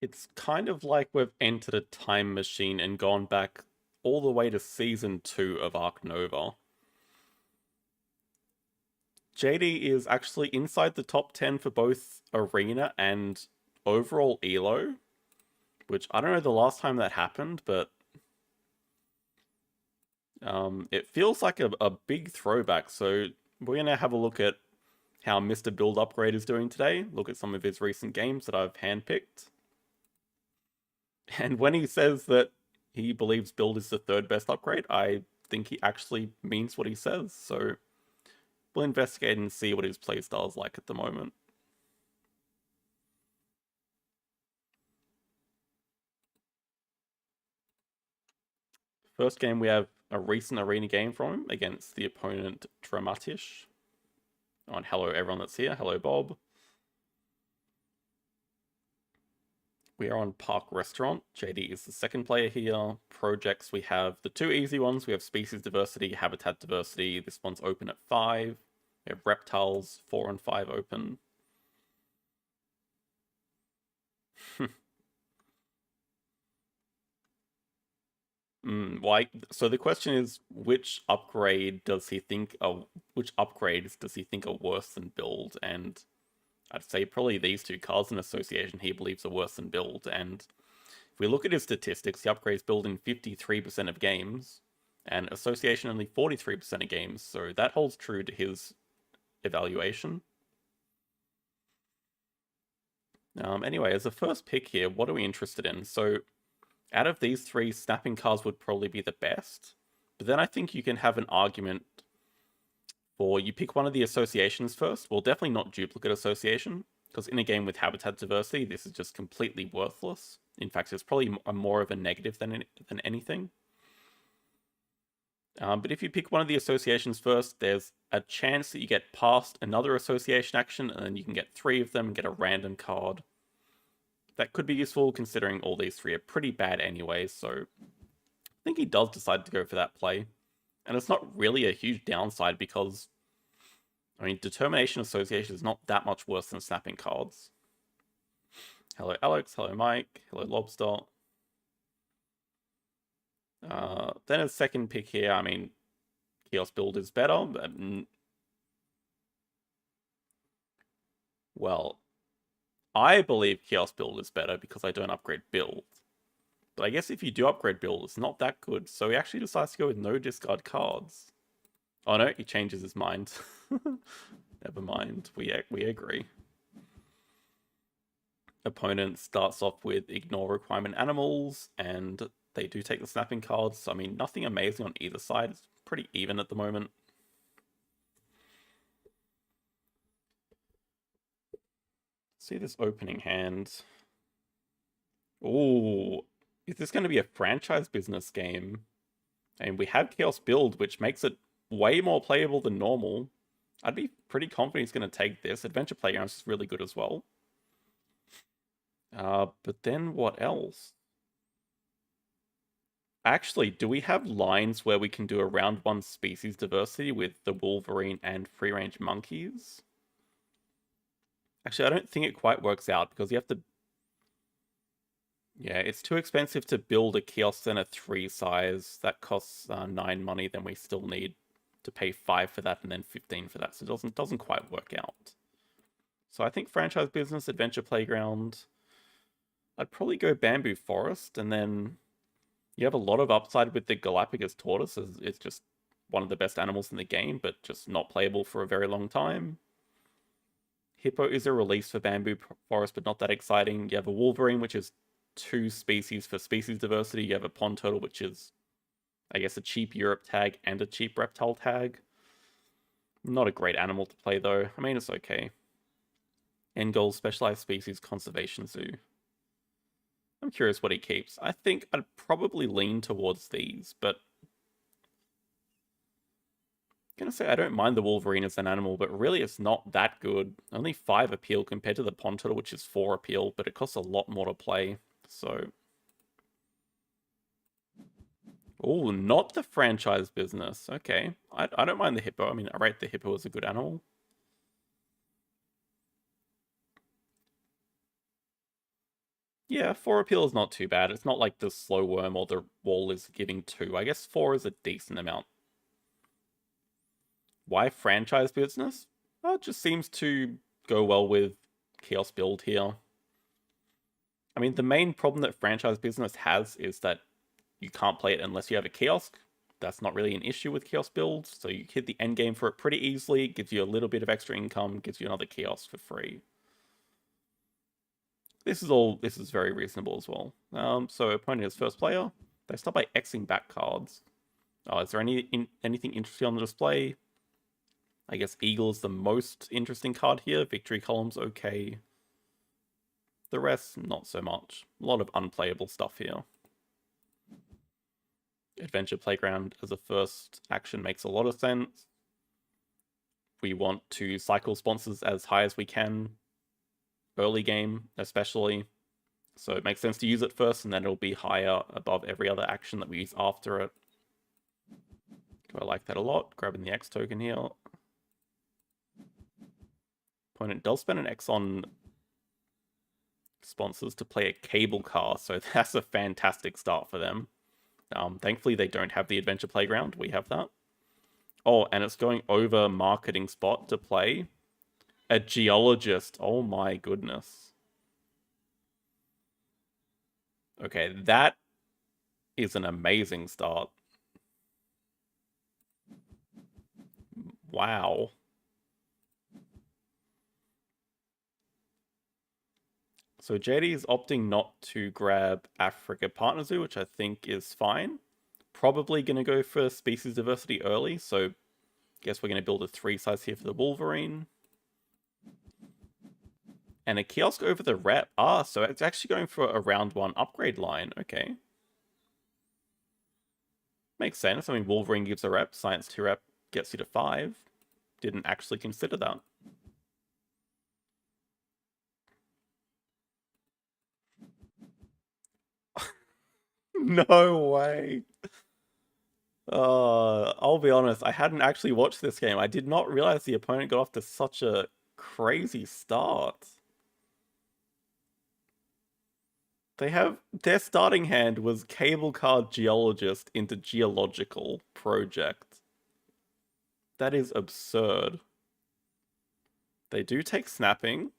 It's kind of like we've entered a time machine and gone back all the way to season 2 of Arc Nova. JD is actually inside the top 10 for both arena and overall elo, which I don't know the last time that happened, but it feels like a big throwback. So we're going to have a look at how Mr. Build Upgrade is doing today, look at some of his recent games that I've handpicked. And when he says that he believes Build is the third best upgrade, I think he actually means what he says. So we'll investigate and see what his playstyle is like at the moment. First game, we have a recent arena game from him against the opponent Dramatisch. Oh, and hello everyone that's here. Hello Bob. We are on Park Restaurant. JD is the second player here. Projects, we have the two easy ones. We have Species Diversity, Habitat Diversity. This one's open at 5. We have Reptiles, 4 and 5 open. So the question is, which upgrades does he think are worse than Build? And I'd say probably these two cards in association he believes are worse than Build. And if we look at his statistics, he upgrades Build in 53% of games, and association only 43% of games. So that holds true to his evaluation. Anyway, as a first pick here, what are we interested in? So out of these three, snapping cards would probably be the best. But then I think you can have an argument for you pick one of the associations first. Well, definitely not duplicate association, because in a game with habitat diversity, this is just completely worthless. In fact, it's probably more of a negative than anything. But if you pick one of the associations first, there's a chance that you get past another association action, and then you can get 3 of them and get a random card. That could be useful, considering all these 3 are pretty bad anyway, so I think he does decide to go for that play. And it's not really a huge downside, because, I mean, Determination Association is not that much worse than snapping cards. Hello Alex, hello Mike, hello Lobster. Then a second pick here, I mean, Chaos Build is better, but... Well, I believe Chaos Build is better because I don't upgrade Build. But I guess if you do upgrade Build, it's not that good, so he actually decides to go with no discard cards. Oh no, he changes his mind. Never mind, we agree. Opponent starts off with ignore requirement animals, and they do take the snapping cards. So, I mean, nothing amazing on either side. It's pretty even at the moment. See this opening hand. Ooh, is this going to be a franchise business game? And we have Chaos Build, which makes it way more playable than normal. I'd be pretty confident he's going to take this. Adventure Playgrounds is really good as well. But then what else? Actually, do we have lines where we can do a round 1 species diversity with the Wolverine and free-range monkeys? Actually, I don't think it quite works out, because you have to... Yeah, it's too expensive to build a Chaos Center 3 size. That costs 9 money, then we still need to pay 5 for that and then 15 for that, so it doesn't quite work out. So I think franchise business, adventure playground. I'd probably go bamboo forest, and then you have a lot of upside with the Galapagos tortoise. It's just one of the best animals in the game, but just not playable for a very long time. Hippo is a release for bamboo forest, but not that exciting. You have a Wolverine, which is 2 species for species diversity. You have a pond turtle, which is, I guess, a cheap Europe tag and a cheap reptile tag. Not a great animal to play, though. I mean, it's okay. End goal, specialized species conservation zoo. I'm curious what he keeps. I think I'd probably lean towards these, but I'm gonna say I don't mind the Wolverine as an animal, but really it's not that good. Only 5 appeal compared to the pond turtle, which is 4 appeal, but it costs a lot more to play, so... Oh, not the franchise business. Okay. I don't mind the hippo. I mean, I rate the hippo as a good animal. Yeah, 4 appeal is not too bad. It's not like the slow worm or the wall is giving 2. I guess 4 is a decent amount. Why franchise business? Well, it just seems to go well with Chaos Build here. I mean, the main problem that franchise business has is that you can't play it unless you have a kiosk. That's not really an issue with kiosk builds, so you hit the end game for it pretty easily, gives you a little bit of extra income, gives you another kiosk for free. This is very reasonable as well. So opponent is first player. They start by Xing back cards. Is there anything interesting on the display? I guess Eagle is the most interesting card here. Victory column's okay. The rest, not so much. A lot of unplayable stuff here. Adventure Playground as a first action makes a lot of sense. We want to cycle sponsors as high as we can. Early game, especially. So it makes sense to use it first, and then it'll be higher above every other action that we use after it. I like that a lot. Grabbing the X token here. Opponent does spend an X on sponsors to play a cable car, so that's a fantastic start for them. Thankfully, they don't have the Adventure Playground. We have that. Oh, and it's going over marketing spot to play a geologist. Oh my goodness. Okay, that is an amazing start. Wow. So JD is opting not to grab Africa Partner Zoo, which I think is fine. Probably going to go for species diversity early, so guess we're going to build a 3 size here for the Wolverine. And a kiosk over the rep. So it's actually going for a round 1 upgrade line. Okay. Makes sense. I mean, Wolverine gives a rep, Science 2 rep gets you to 5. Didn't actually consider that. No way. I'll be honest, I hadn't actually watched this game. I did not realize the opponent got off to such a crazy start. Their starting hand was Cable Card Geologist into Geological Project. That is absurd. They do take Snapping.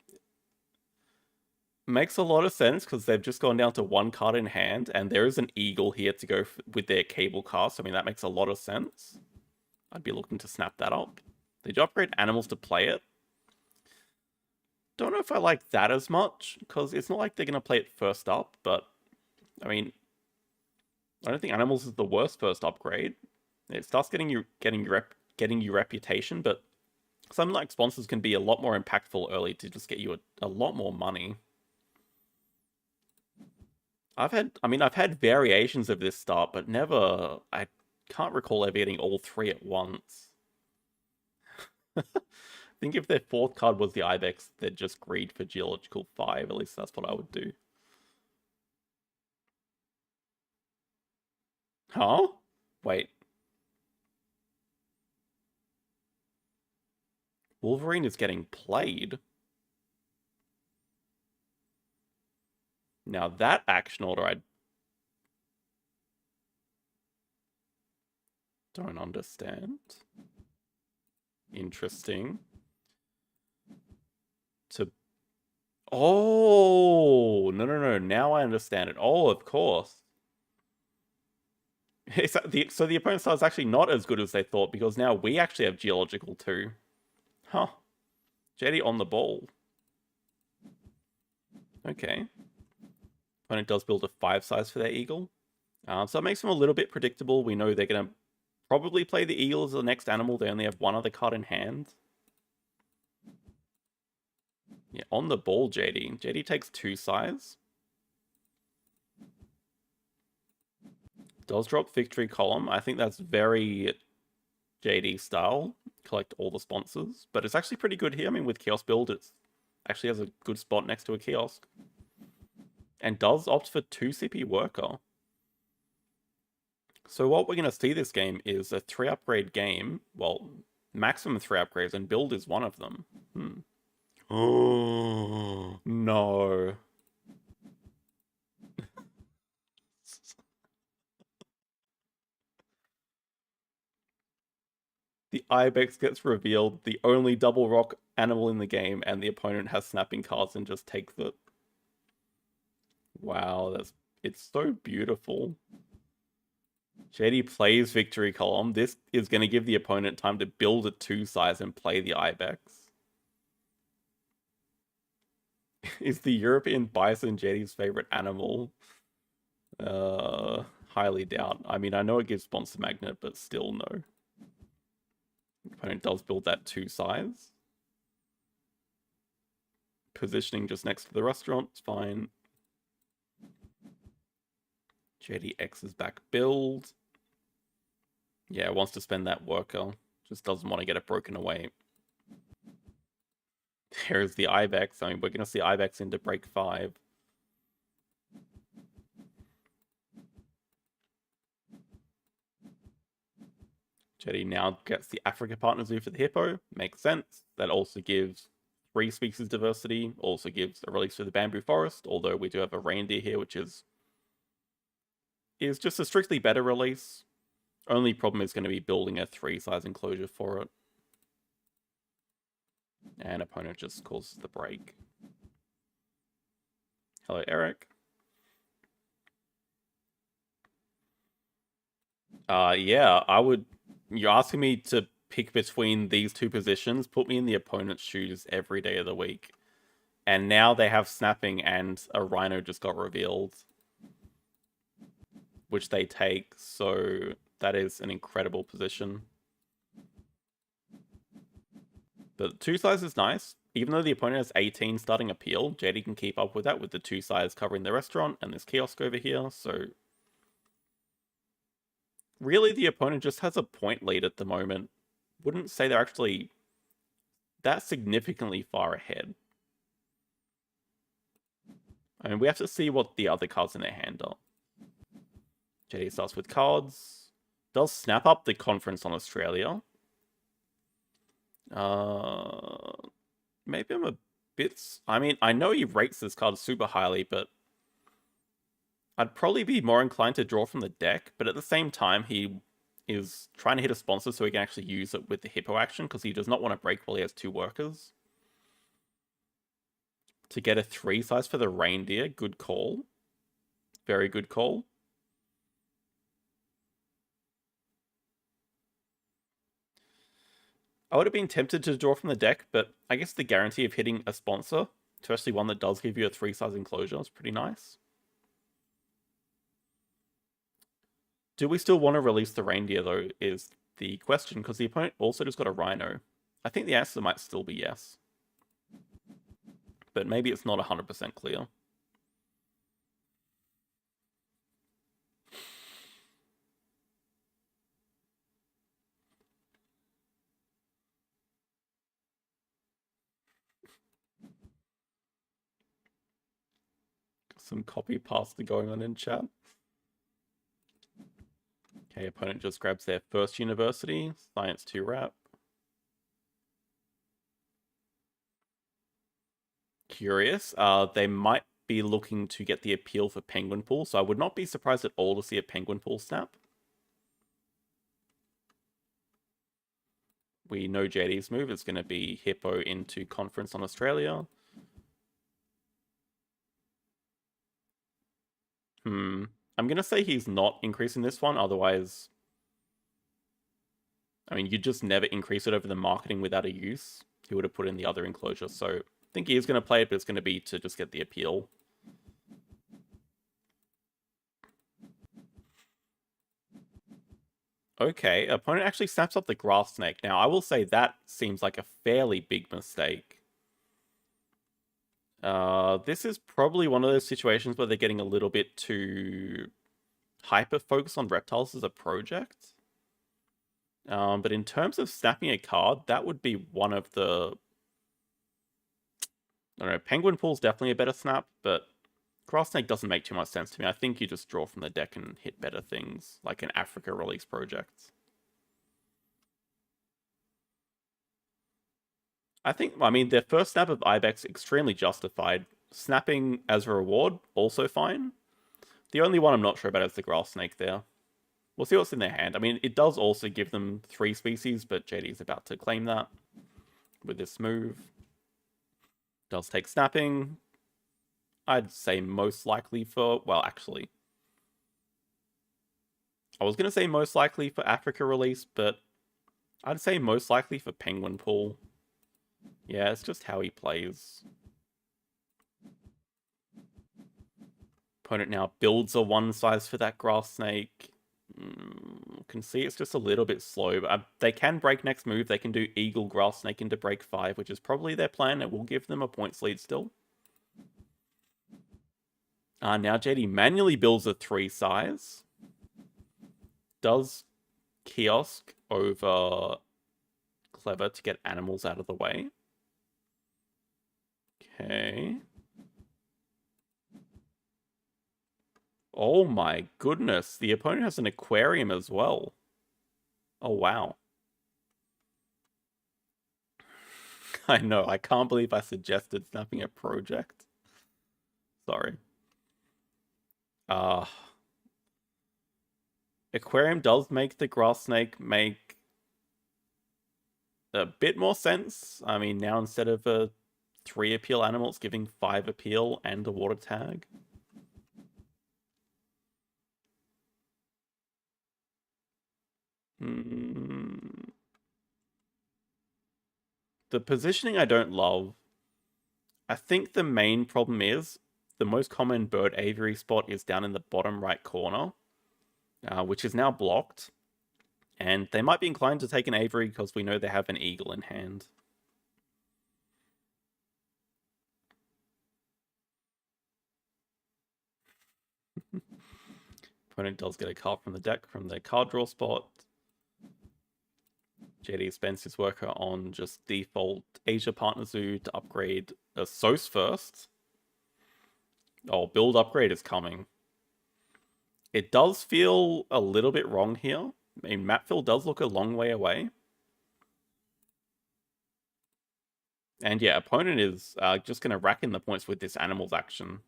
Makes a lot of sense because they've just gone down to 1 card in hand, and there is an Eagle here to go with their Cable Cast. I mean, that makes a lot of sense. I'd be looking to snap that up. They do upgrade animals to play it. Don't know if I like that as much, because it's not like they're going to play it first up, but, I mean, I don't think animals is the worst first upgrade. It starts getting you reputation, but something like sponsors can be a lot more impactful early to just get you a lot more money. I've had variations of this start, but I can't recall ever getting all 3 at once. I think if their 4th card was the Ibex, they'd just greed for Geological 5. At least that's what I would do. Huh? Wait. Wolverine is getting played. Now that action order I don't understand. Interesting. Oh, no. Now I understand it. Oh, of course. So the opponent's style is actually not as good as they thought because now we actually have Geological too. Huh. JD on the ball. Okay. Opponent does build a 5 size for their Eagle. So it makes them a little bit predictable. We know they're going to probably play the Eagle as the next animal. They only have 1 other card in hand. Yeah, on the ball, JD. JD takes 2 size. Does drop Victory Column. I think that's very JD style. Collect all the sponsors. But it's actually pretty good here. I mean, with Kiosk Build, it actually has a good spot next to a kiosk. And does opt for 2 CP Worker. So what we're going to see this game is a 3 upgrade game. Well, maximum 3 upgrades, and build is one of them. Oh, no. The Ibex gets revealed, the only double rock animal in the game, and the opponent has snapping cards and just takes it. Wow, it's so beautiful. JD plays Victory Column. This is going to give the opponent time to build a 2-size and play the Ibex. Is the European bison JD's favorite animal? Highly doubt. I mean, I know it gives sponsor magnet, but still no. The opponent does build that 2-size. Positioning just next to the restaurant, it's fine. JDX's back build. Yeah, wants to spend that worker. Just doesn't want to get it broken away. There's the Ibex. I mean, we're going to see Ibex into break 5. JD now gets the Africa Partner Zoo for the Hippo. Makes sense. That also gives 3 species diversity. Also gives a release for the Bamboo Forest. Although we do have a reindeer here, which is just a strictly better release. Only problem is going to be building a 3-size enclosure for it. And opponent just causes the break. Hello, Eric. Yeah, I would... You're asking me to pick between these two positions, put me in the opponent's shoes every day of the week. And now they have snapping and a rhino just got revealed, which they take, so that is an incredible position. But 2-size is nice. Even though the opponent has 18 starting appeal, JD can keep up with that with the 2-size covering the restaurant and this kiosk over here, so... Really, the opponent just has a point lead at the moment. Wouldn't say they're actually that significantly far ahead. I mean, we have to see what the other cards in their hand are. JD starts with cards. Does snap up the Conference on Australia. Maybe I'm a bit... I mean, I know he rates this card super highly, but I'd probably be more inclined to draw from the deck, but at the same time, he is trying to hit a sponsor so he can actually use it with the Hippo action, because he does not want to break while he has 2 workers. To get a 3-size for the reindeer, good call. Very good call. I would have been tempted to draw from the deck, but I guess the guarantee of hitting a sponsor, especially one that does give you a 3-size enclosure, is pretty nice. Do we still want to release the reindeer, though, is the question, because the opponent also just got a rhino. I think the answer might still be yes. But maybe it's not 100% clear. Some copy pasta going on in chat. Okay, opponent just grabs their first university, Science 2 wrap. Curious. They might be looking to get the appeal for Penguin Pool, so I would not be surprised at all to see a Penguin Pool snap. We know JD's move is going to be Hippo into Conference on Australia. I'm going to say he's not increasing this one, otherwise... I mean, you just never increase it over the marketing without a use. He would have put in the other enclosure, so... I think he is going to play it, but it's going to be to just get the appeal. Okay, opponent actually snaps up the grass snake. Now, I will say that seems like a fairly big mistake. This is probably one of those situations where they're getting a little bit too hyper-focused on reptiles as a project. But in terms of snapping a card, that would be one of the... I don't know, Penguin Pool's definitely a better snap, but Grass Snake doesn't make too much sense to me. I think you just draw from the deck and hit better things, like an Africa release project. I mean, their first snap of Ibex, extremely justified. Snapping as a reward, also fine. The only one I'm not sure about is the Grass Snake there. We'll see what's in their hand. I mean, it does also give them 3 species, but JD is about to claim that with this move. Does take snapping. I'd say most likely for... Well, actually, I was going to say most likely for Africa release, but I'd say most likely for Penguin Pool. Yeah, it's just how he plays. Opponent now builds a 1 size for that Grass Snake. Can see it's just a little bit slow, but they can break next move. They can do Eagle Grass Snake into break 5, which is probably their plan. It will give them a points lead still. Now JD manually builds a 3 size. Does Kiosk over Clever to get animals out of the way. Okay. Oh my goodness, the opponent has an aquarium as well. Oh wow. I know, I can't believe I suggested snapping a project. Sorry. Aquarium does make the Grass Snake make a bit more sense. I mean, now instead of a 3 appeal animal, it's giving 5 appeal and a water tag. The positioning I don't love. I think the main problem is the most common bird aviary spot is down in the bottom right corner, which is now blocked. And they might be inclined to take an aviary because we know they have an eagle in hand. Opponent does get a card from the deck from their card draw spot. JD spends his worker on just default Asia Partner Zoo to upgrade a Sos first. Oh, build upgrade is coming. It does feel a little bit wrong here. I mean, map fill does look a long way away. And yeah, opponent is just going to rack in the points with this animals action.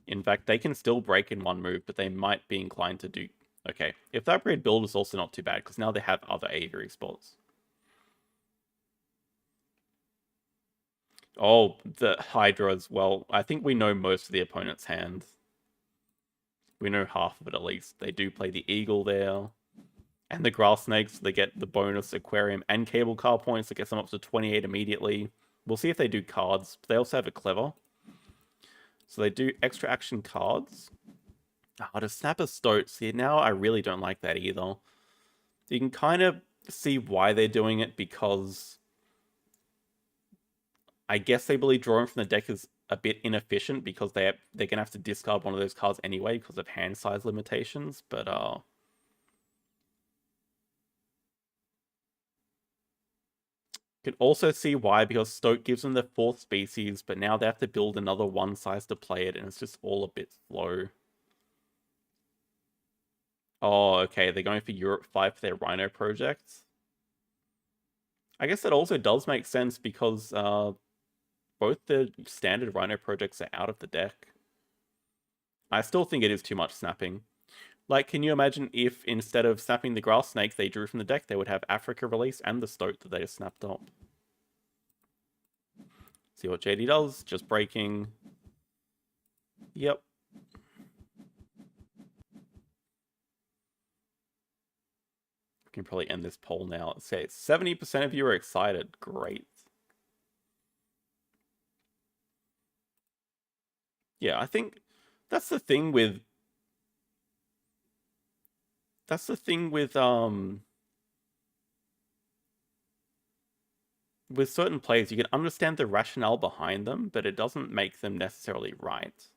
In fact, they can still break in 1 move, but they might be inclined to do... Okay, if the upgrade build is also not too bad, because now they have other aviary spots. Oh, the Hydra as well. I think we know most of the opponent's hand. We know half of it at least. They do play the Eagle there. And the Grass Snakes, they get the bonus Aquarium and Cable Car points that gets them up to 28 immediately. We'll see if they do cards. They also have a Clever. So they do extra action cards. To snap a Stoat. See, now I really don't like that either. You can kind of see why they're doing it, because I guess they believe drawing from the deck is a bit inefficient because they're going to have to discard one of those cards anyway because of hand size limitations, but can also see why, because Stoat gives them the 4th species, but now they have to build another 1 size to play it, and it's just all a bit slow. Oh, okay, they're going for Europe 5 for their Rhino project. I guess that also does make sense because both the standard Rhino projects are out of the deck. I still think it is too much snapping. Like, can you imagine if instead of snapping the Grass Snake they drew from the deck, they would have Africa release and the Stoat that they just snapped up? See what JD does, just breaking. Yep. We can probably end this poll now. Let's say 70% of you are excited. Great. Yeah, I think that's the thing with... with certain plays, you can understand the rationale behind them, but it doesn't make them necessarily right.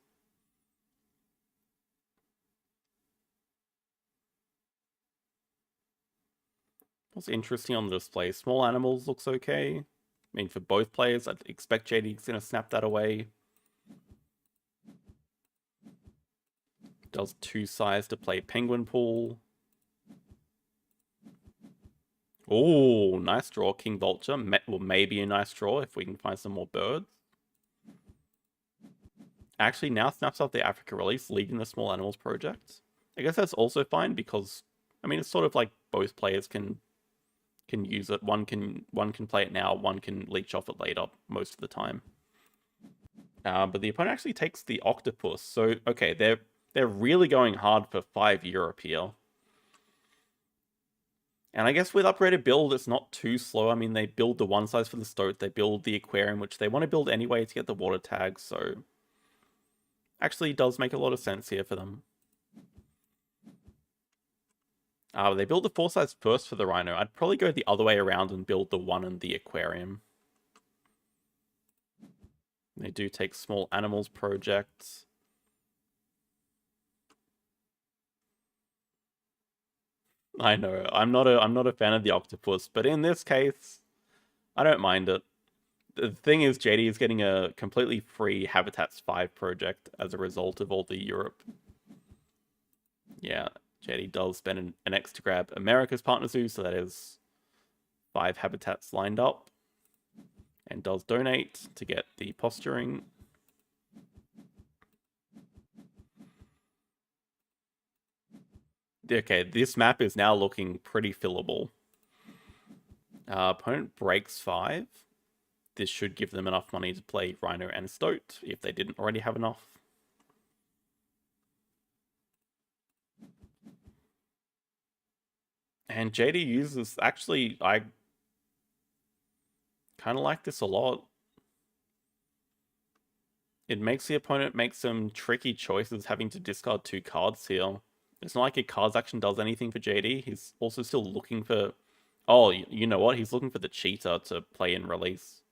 What's interesting on the display? Small animals looks okay. I mean, for both players, I'd expect JD's going to snap that away. Does 2 size to play Penguin Pool. Oh, nice draw, King Vulture. Well, maybe a nice draw if we can find some more birds. Actually, now snaps up the Africa release, leading the small animals project. I guess that's also fine because, I mean, it's sort of like both players can use it. One can play it now, one can leech off it later most of the time. But the opponent actually takes the octopus. So okay, they're really going hard for 5 Europe here. And I guess with upgraded build, it's not too slow. I mean, they build the one size for the stoat, they build the aquarium, which they want to build anyway to get the water tag. So actually does make a lot of sense here for them. They build the 4 size first for the rhino. I'd probably go the other way around and build the 1 and the aquarium. They do take small animals projects. I know, I'm not a fan of the octopus, but in this case, I don't mind it. The thing is, JD is getting a completely free Habitats 5 project as a result of all the Europe. Yeah, JD does spend an X to grab America's Partner Zoo, so that is 5 habitats lined up. And does donate to get the posturing. Okay, this map is now looking pretty fillable. Opponent breaks 5. This should give them enough money to play Rhino and Stoat, if they didn't already have enough. And JD uses, actually, I kind of like this a lot. It makes the opponent make some tricky choices, having to discard 2 cards here. It's not like a cards action does anything for JD. He's also still looking for... Oh, you know what? He's looking for the cheetah to play and release.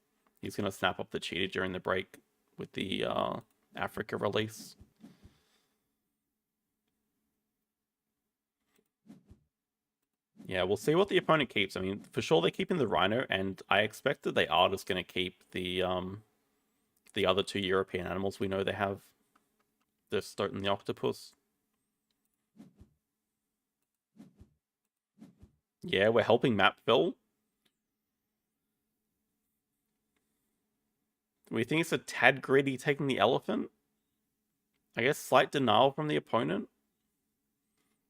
He's going to snap up the cheetah during the break with the Africa release. Yeah, we'll see what the opponent keeps. I mean, for sure they're keeping the rhino, and I expect that they are just going to keep the other 2 European animals we know they have. The stoat and the octopus. Yeah, we're helping map fill. We think it's a tad greedy taking the elephant. I guess slight denial from the opponent.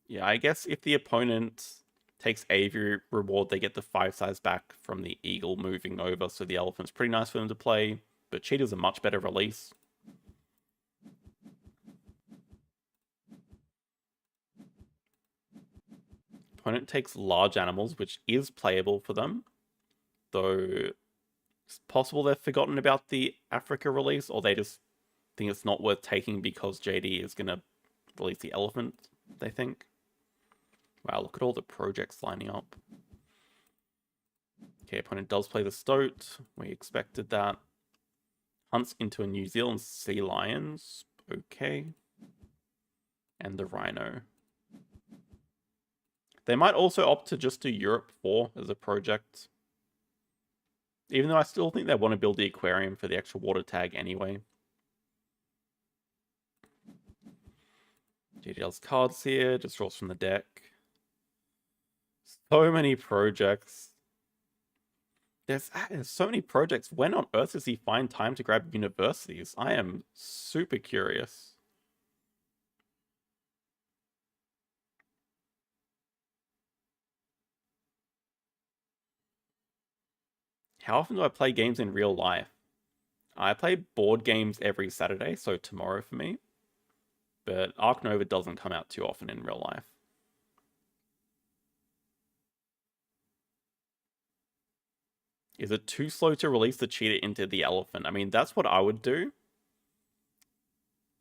Yeah, I guess if the opponent takes aviary reward, they get the 5 size back from the eagle moving over, so the elephant's pretty nice for them to play. But cheetah's a much better release. Opponent takes large animals, which is playable for them. Though it's possible they've forgotten about the Africa release, or they just think it's not worth taking because JD is going to release the elephant, they think. Wow, look at all the projects lining up. Okay, opponent does play the stoat. We expected that. Hunts into a New Zealand sea lions. Okay. And the rhino. They might also opt to just do Europe 4 as a project. Even though I still think they want to build the aquarium for the extra water tag anyway. JDL's cards here, just draws from the deck. So many projects. There's so many projects. When on earth does he find time to grab universities? I am super curious. How often do I play games in real life? I play board games every Saturday, so tomorrow for me. But Ark Nova doesn't come out too often in real life. Is it too slow to release the cheetah into the elephant? I mean, that's what I would do.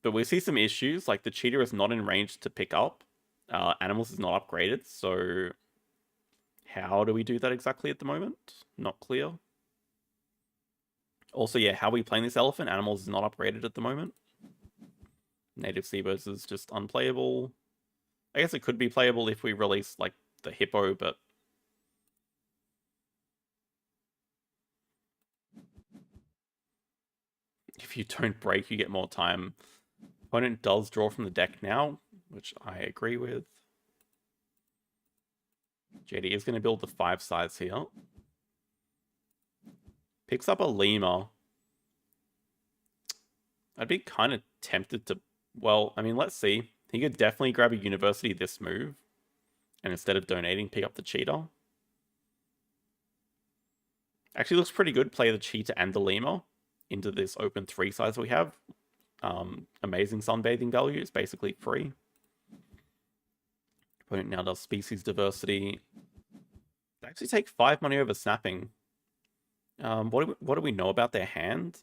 But we see some issues, like the cheetah is not in range to pick up. Animals is not upgraded, so how do we do that exactly at the moment? Not clear. Also, yeah, how are we playing this elephant? Animals is not upgraded at the moment. Native seabirds is just unplayable. I guess it could be playable if we release, like, the hippo, but... if you don't break, you get more time. Opponent does draw from the deck now, which I agree with. JD is going to build the 5 size here. Picks up a lemur. I'd be kind of tempted to... well, I mean, let's see. He could definitely grab a university this move, and instead of donating, pick up the cheetah. Actually looks pretty good. Play the cheetah and the lemur into this open 3 size we have. Amazing sunbathing value. It's basically free. Opponent now does species diversity. They actually take 5 money over snapping. What do we know about their hand?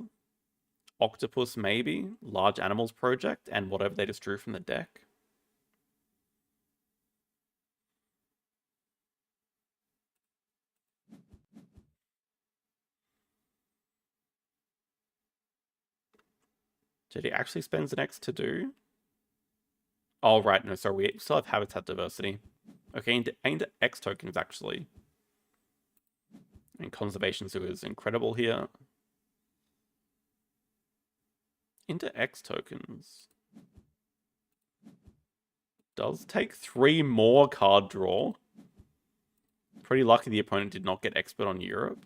Octopus, maybe. Large Animals Project, and whatever they just drew from the deck. JD actually spends an X to do? Oh, right. No, sorry. We still have habitat diversity. Okay, into X tokens, actually. And Conservation Zoo is incredible here. Into X tokens. Does take 3 more card draw. Pretty lucky the opponent did not get expert on Europe.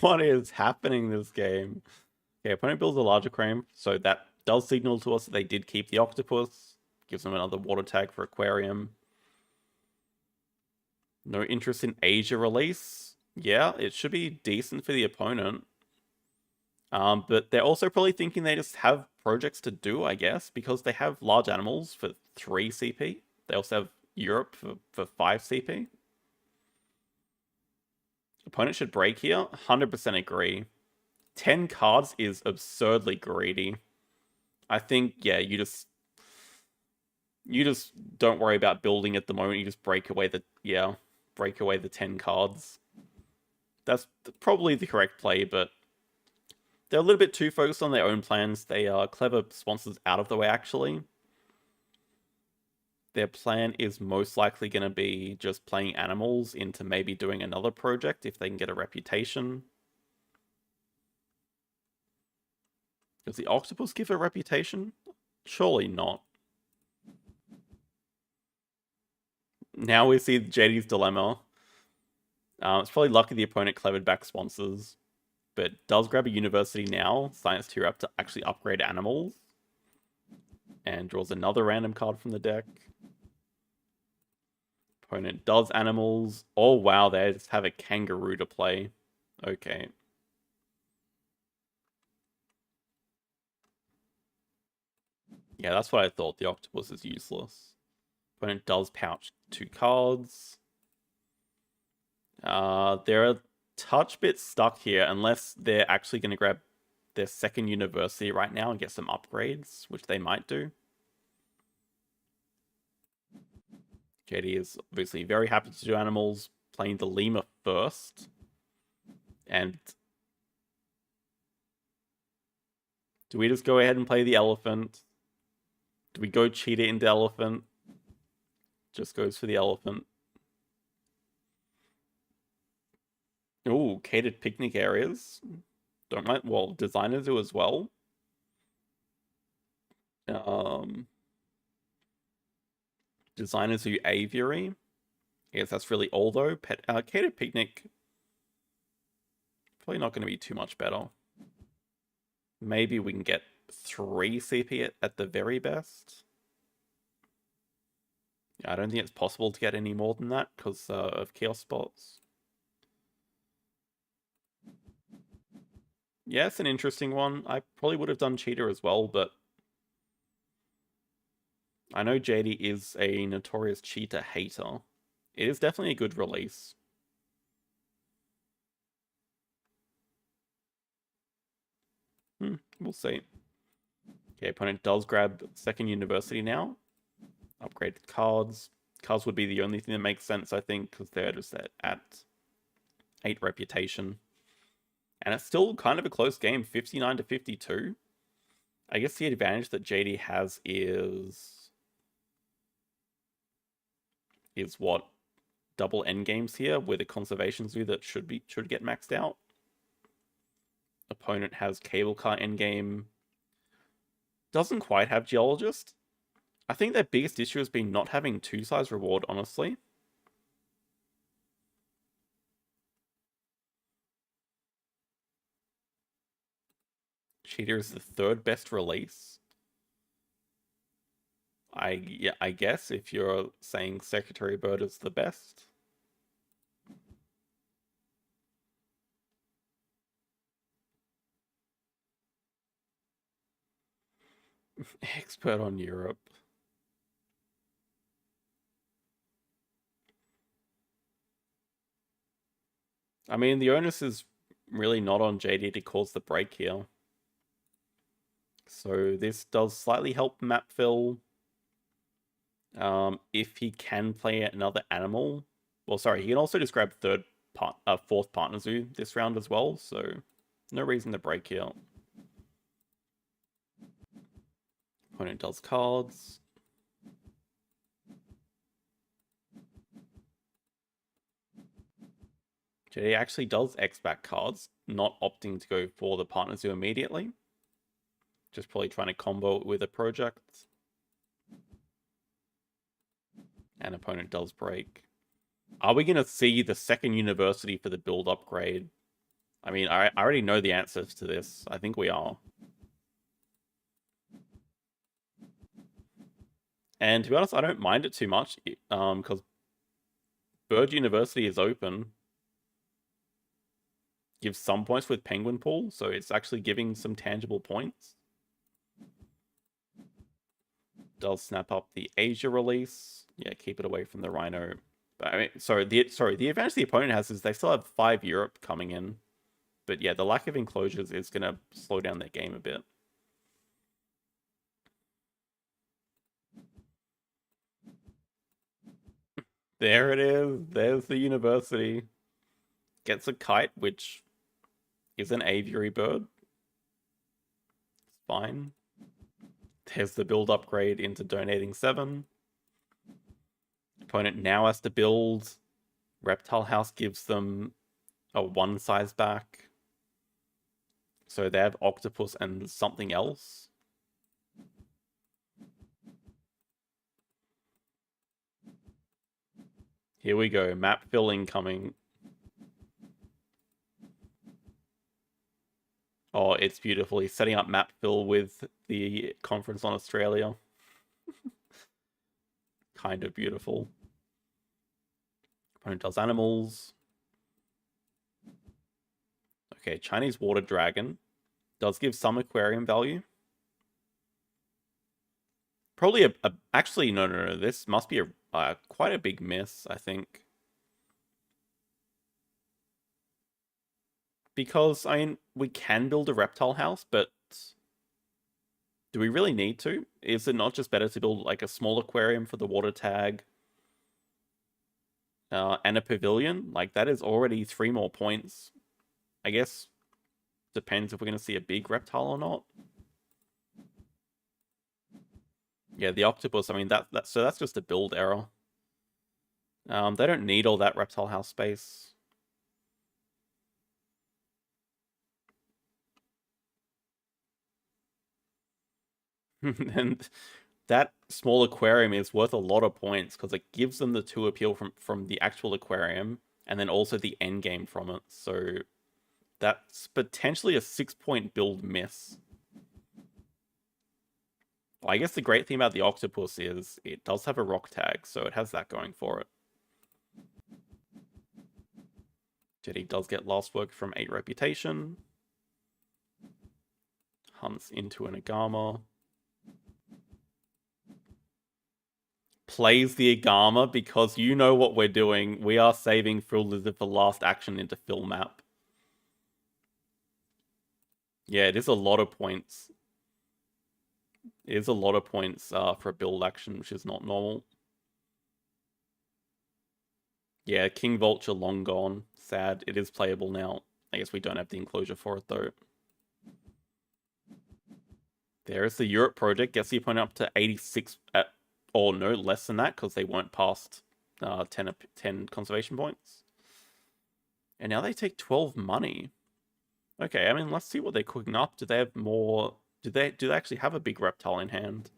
What is happening this game? Okay, opponent builds a large aquarium, so that does signal to us that they did keep the octopus. Gives them another water tag for aquarium. No interest in Asia release. Yeah, it should be decent for the opponent. But they're also probably thinking they just have projects to do, I guess, because they have large animals for 3 CP. They also have Europe for 5 CP. Opponent should break here. 100% agree. 10 cards is absurdly greedy. I think, yeah, you just don't worry about building at the moment. You just break away the 10 cards. That's probably the correct play, but they're a little bit too focused on their own plans. They are clever sponsors out of the way, actually. Their plan is most likely going to be just playing animals into maybe doing another project if they can get a reputation. Does the octopus give a reputation? Surely not. Now we see JD's dilemma. It's probably lucky the opponent clevered back sponsors, but does grab a university now. Science tier up to actually upgrade animals. And draws another random card from the deck. Opponent does animals. Oh, wow, they just have a kangaroo to play. Okay. Yeah, that's what I thought. The octopus is useless. Opponent does pouch 2 cards. They're a touch bit stuck here unless they're actually going to grab their second university right now and get some upgrades, which they might do. JD is obviously very happy to do animals, playing the lemur first. And do we just go ahead and play the elephant? Do we go cheetah into elephant? Just goes for the elephant. Ooh, catered picnic areas. Don't mind. Well, designers do as well. Designers do aviary. I guess that's really all though. Catered picnic. Probably not going to be too much better. Maybe we can get 3 CP at the very best. I don't think it's possible to get any more than that because of chaos spots. Yeah, it's an interesting one. I probably would have done cheetah as well, but I know JD is a notorious cheetah hater. It is definitely a good release. We'll see. Okay, opponent does grab second university now. Upgraded cards. Cards would be the only thing that makes sense, I think, because they're just at 8 reputation. And it's still kind of a close game, 59 to 52. I guess the advantage that JD has is what? Double endgames here with a conservation zoo that should get maxed out. Opponent has cable car endgame. Doesn't quite have geologist. I think their biggest issue has been not having 2-size reward, honestly. Cheetah is the third best release. I guess if you're saying Secretary Bird is the best. Expert on Europe. I mean, the onus is really not on JD to cause the break here. So this does slightly help map fill. If he can play another animal. Well, sorry, he can also just grab fourth partner zoo this round as well, so no reason to break here. Opponent does cards. JD actually does X-back cards, not opting to go for the partner zoo immediately. Just probably trying to combo it with a project. And opponent does break. Are we going to see the second university for the build upgrade? I mean, I already know the answers to this. I think we are. And to be honest, I don't mind it too much, because Bird University is open. Gives some points with Penguin Pool, so it's actually giving some tangible points. Does snap up the Asia release. Yeah, keep it away from the Rhino. But I mean, the advantage the opponent has is they still have 5 Europe coming in. But yeah, the lack of enclosures is going to slow down their game a bit. There it is. There's the university. Gets a kite, which is an aviary bird. It's fine. There's the build upgrade into donating 7. Opponent now has to build. Reptile House gives them a 1 size back. So they have Octopus and something else. Here we go. Map fill incoming. Oh, it's beautiful. He's setting up map fill with the conference on Australia. Kind of beautiful. Opponent does animals. Okay, Chinese water dragon. Does give some aquarium value. Probably actually, no. This must be quite a big miss, I think. Because, I mean, we can build a reptile house, but do we really need to? Is it not just better to build like a small aquarium for the water tag? And a pavilion? Like, that is already 3 more points. I guess depends if we're going to see a big reptile or not. Yeah, the octopus, I mean, so that's just a build error. They don't need all that reptile house space. And that small aquarium is worth a lot of points because it gives them the 2 appeal from the actual aquarium and then also the end game from it. So that's potentially a 6-point build miss. Well, I guess the great thing about the octopus is it does have a rock tag, so it has that going for it. Jetty does get last work from 8 reputation. Hunts into an Agama. Plays the Agama because you know what we're doing. We are saving Frill Lizard for last action into fill map. Yeah, it is a lot of points. It is a lot of points for a build action, which is not normal. Yeah, King Vulture long gone. Sad. It is playable now. I guess we don't have the enclosure for it, though. There's the Europe project. Gets the opponent up to 86, or no, less than that, because they weren't past 10 conservation points. And now they take 12 money. Okay, I mean, let's see what they're cooking up. Do they have more... Do they actually have a big reptile in hand?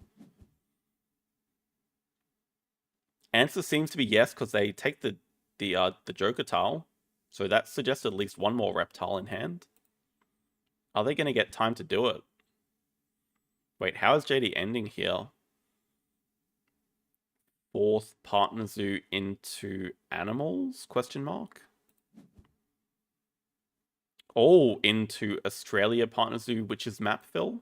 Answer seems to be yes, because they take the Joker tile. So that suggests at least 1 more reptile in hand. Are they going to get time to do it? Wait, how is JD ending here? Fourth partner zoo into animals? Question mark. Oh, into Australia partner zoo, which is map fill.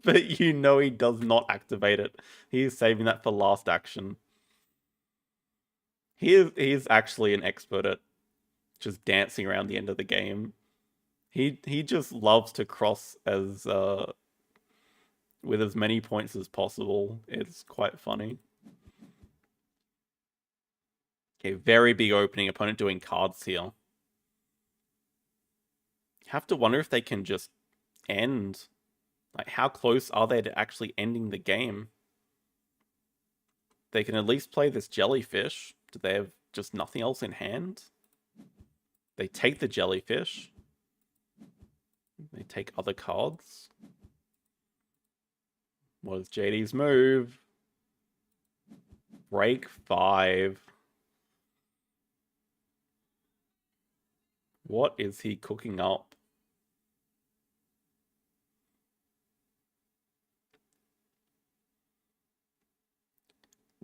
But you know he does not activate it. He is saving that for last action. He is actually an expert at just dancing around the end of the game. He just loves to cross as with as many points as possible. It's quite funny. Okay, very big opening. Opponent doing cards here. Have to wonder if they can just end. Like, how close are they to actually ending the game? They can at least play this jellyfish. Do they have just nothing else in hand? They take the jellyfish. They take other cards. What is JD's move? Break 5. What is he cooking up?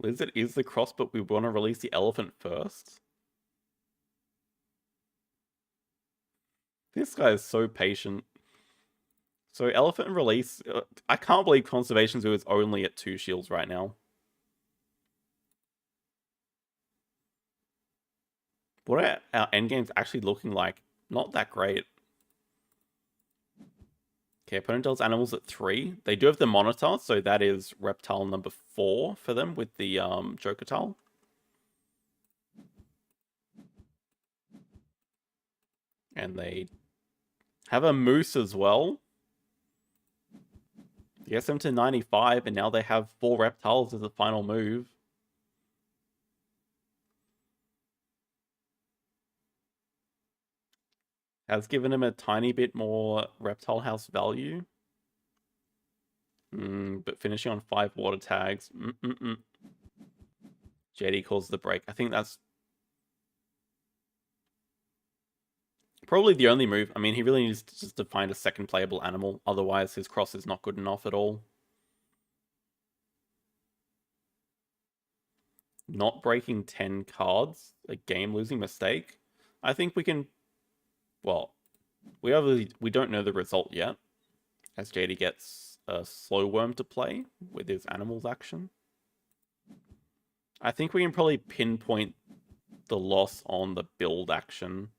Lizard is the cross, but we want to release the elephant first. This guy is so patient. So elephant release. I can't believe Conservation Zoo is only at 2 shields right now. What are our endgames actually looking like? Not that great. Okay, opponent does animals at 3. They do have the monitor, so that is reptile number 4 for them with the Joker tile. And they have a moose as well. Gets them to 95, and now they have 4 reptiles as the final move. Has given him a tiny bit more reptile house value. But finishing on 5 water tags. JD calls the break. I think that's probably the only move. I mean, he really needs to just to find a second playable animal. Otherwise, his cross is not good enough at all. Not breaking 10 cards, a game-losing mistake. I think we can... Well, we don't know the result yet, as JD gets a slow worm to play with his animals action. I think we can probably pinpoint the loss on the build action.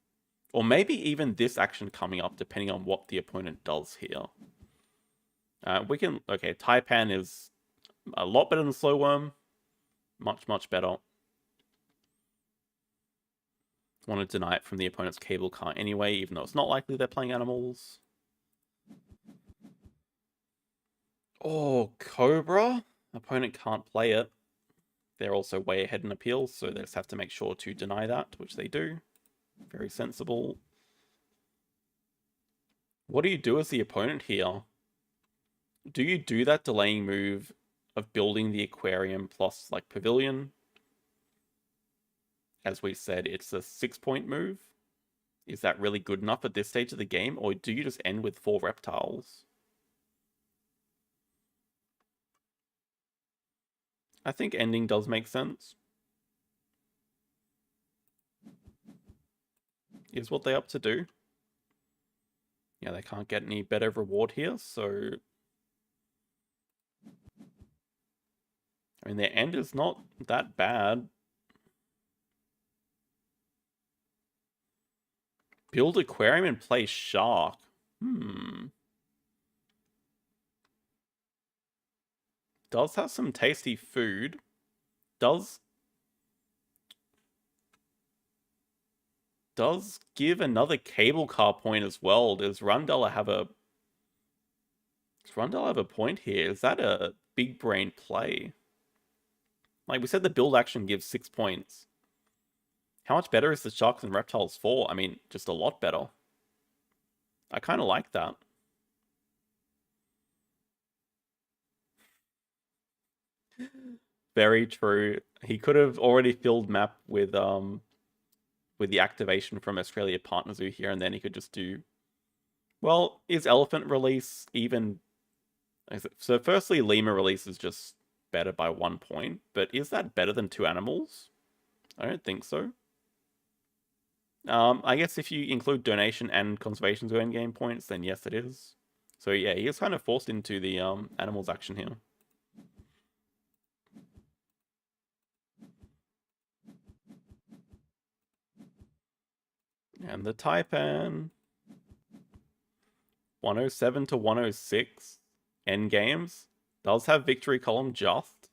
Or maybe even this action coming up, depending on what the opponent does here. We can... Okay, Taipan is a lot better than Slow Worm. Much, much better. Want to deny it from the opponent's cable car anyway, even though it's not likely they're playing animals. Oh, Cobra? Opponent can't play it. They're also way ahead in appeals, so they just have to make sure to deny that, which they do. Very sensible. What do you do as the opponent here? Do you do that delaying move of building the aquarium plus, like, pavilion? As we said, it's a 6-point move. Is that really good enough at this stage of the game? Or do you just end with 4 reptiles? I think ending does make sense. Is what they up to do. Yeah, they can't get any better reward here, so... I mean, their end is not that bad. Build aquarium and play shark. Does have some tasty food. Does give another cable car point as well. Does Rundella have a point here? Is that a big brain play? Like we said, the build action gives 6 points. How much better is the Sharks and Reptiles for? I mean, just a lot better. I kind of like that. Very true. He could have already filled map with with the activation from Australia Partner Zoo here, and then he could just do... Well, is Elephant release even... So firstly, Lemur release is just better by 1 point, but is that better than 2 animals? I don't think so. I guess if you include donation and conservation zoo endgame points, then yes, it is. So yeah, he is kind of forced into the animals action here. And the Taipan... 107 to 106 endgames does have victory column just.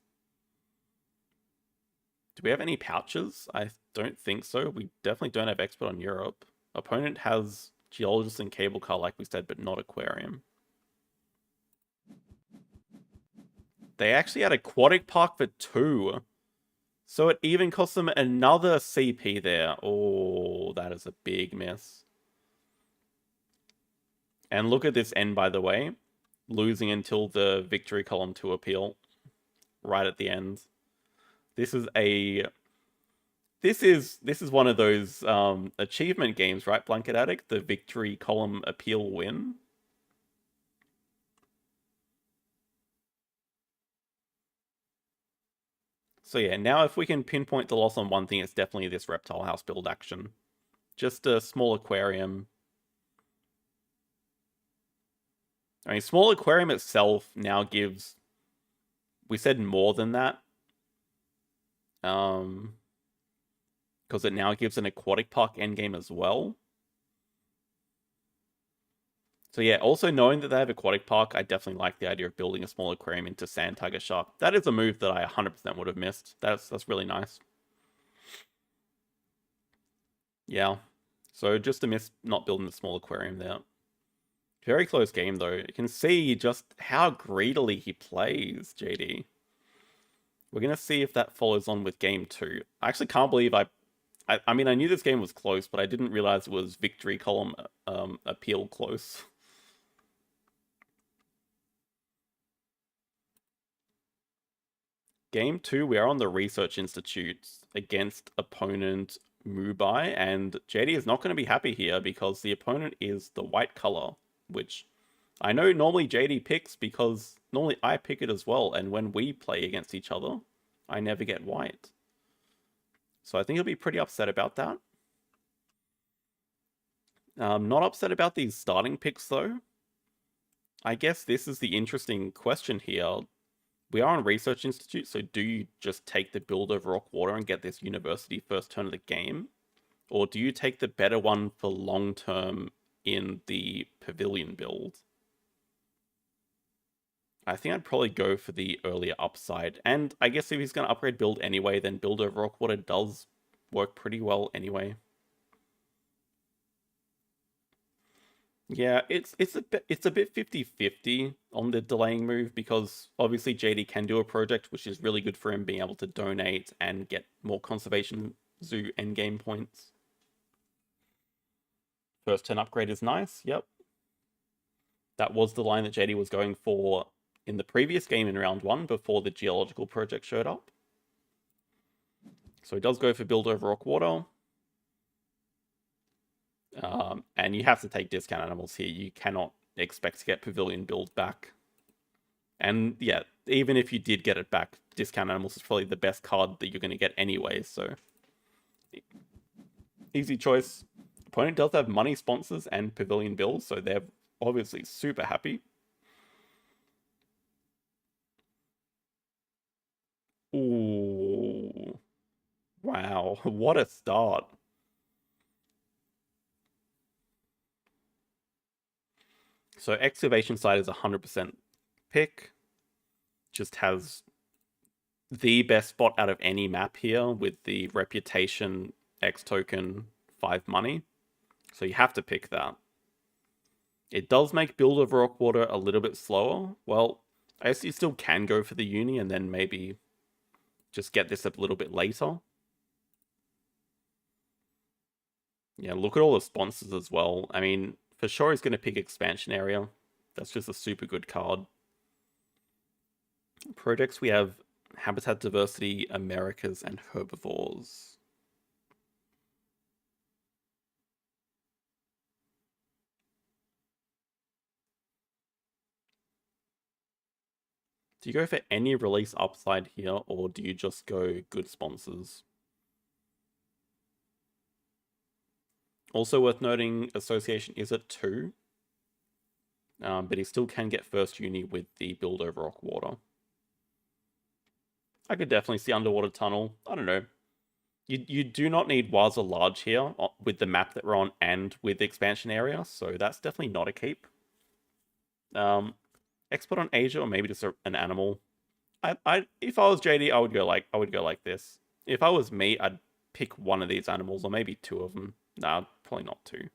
Do we have any pouches? I don't think so. We definitely don't have expert on Europe. Opponent has geologist and cable car, like we said, but not aquarium. They actually had aquatic park for 2. So it even cost them another CP there. Oh, that is a big miss. And look at this end, by the way. Losing until the victory column to appeal. Right at the end. This is a... This is one of those achievement games, right, Blanket Addict? The victory column appeal win. So yeah, now if we can pinpoint the loss on one thing, it's definitely this reptile house build action. Just a small aquarium. I mean, small aquarium itself now gives... We said more than that. Because it now gives an aquatic park endgame as well. So yeah, also knowing that they have aquatic park, I definitely like the idea of building a small aquarium into Sand Tiger Shark. That is a move that I 100% would have missed. That's really nice. Yeah. So just a miss not building the small aquarium there. Very close game though. You can see just how greedily he plays, JD. We're going to see if that follows on with game 2. I actually can't believe I mean, I knew this game was close, but I didn't realize it was victory column appeal close. Game 2, we are on the Research Institute against opponent Mubai, and JD is not going to be happy here because the opponent is the white color, which I know normally JD picks because normally I pick it as well, and when we play against each other, I never get white. So I think he'll be pretty upset about that. Not upset about these starting picks, though. I guess this is the interesting question here. We are on Research Institute, so do you just take the build over Rock Water and get this university first turn of the game? Or do you take the better one for long term in the Pavilion build? I think I'd probably go for the earlier upside. And I guess if he's going to upgrade build anyway, then build over Rock Water does work pretty well anyway. Yeah, it's a bit 50-50 on the delaying move because obviously JD can do a project which is really good for him being able to donate and get more conservation zoo endgame points. First turn upgrade is nice, yep. That was the line that JD was going for in the previous game in round 1 before the geological project showed up. So he does go for build over Rock Water. And you have to take discount animals here. You cannot expect to get Pavilion build back. And yeah, even if you did get it back, discount animals is probably the best card that you're going to get anyway, so easy choice. Opponent does have money sponsors and Pavilion builds, so they're obviously super happy. Ooh. Wow, what a start. So excavation site is 100% pick. Just has the best spot out of any map here with the reputation X token 5 money. So you have to pick that. It does make build of Rockwater a little bit slower. Well, I guess you still can go for the uni and then maybe just get this a little bit later. Yeah, look at all the sponsors as well. I mean, for sure he's going to pick expansion area. That's just a super good card. Projects, we have Habitat Diversity, Americas, and Herbivores. Do you go for any release upside here, or do you just go good sponsors? Also worth noting, Association is at 2. But he still can get first uni with the build over rock water. I could definitely see underwater tunnel. I don't know. You do not need Waza Large here with the map that we're on and with the expansion area, so that's definitely not a keep. Export on Asia, or maybe just an animal. If I was JD, I would go like this. If I was me, I'd pick one of these animals, or maybe 2 of them. Nah, probably not 2.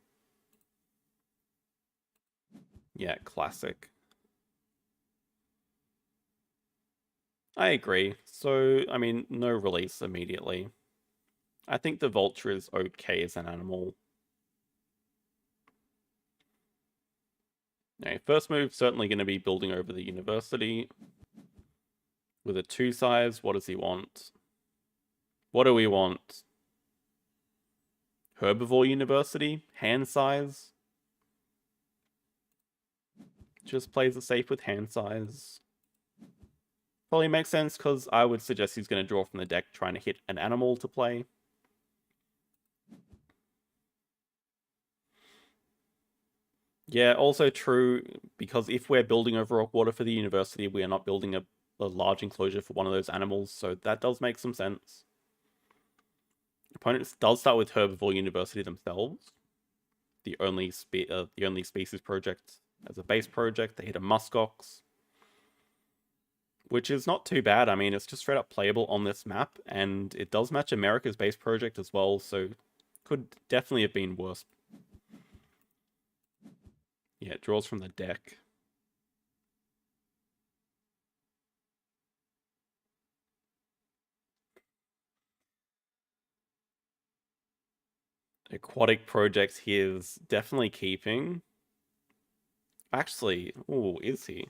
Yeah, classic. I agree. So, I mean, no release immediately. I think the vulture is okay as an animal. Okay, first move, certainly going to be building over the university. With a 2 size, what does he want? What do we want? Herbivore University? Hand size? Just plays it safe with hand size. Probably makes sense, because I would suggest he's going to draw from the deck trying to hit an animal to play. Yeah, also true, because if we're building over rock water for the university, we are not building a large enclosure for one of those animals, so that does make some sense. Opponents does start with Herbivore University themselves. The only species project as a base project. They hit a Muskox, which is not too bad. I mean, it's just straight up playable on this map, and it does match America's base project as well, so could definitely have been worse. Yeah, it draws from the deck. Aquatic projects he is definitely keeping. Actually, oh, is he?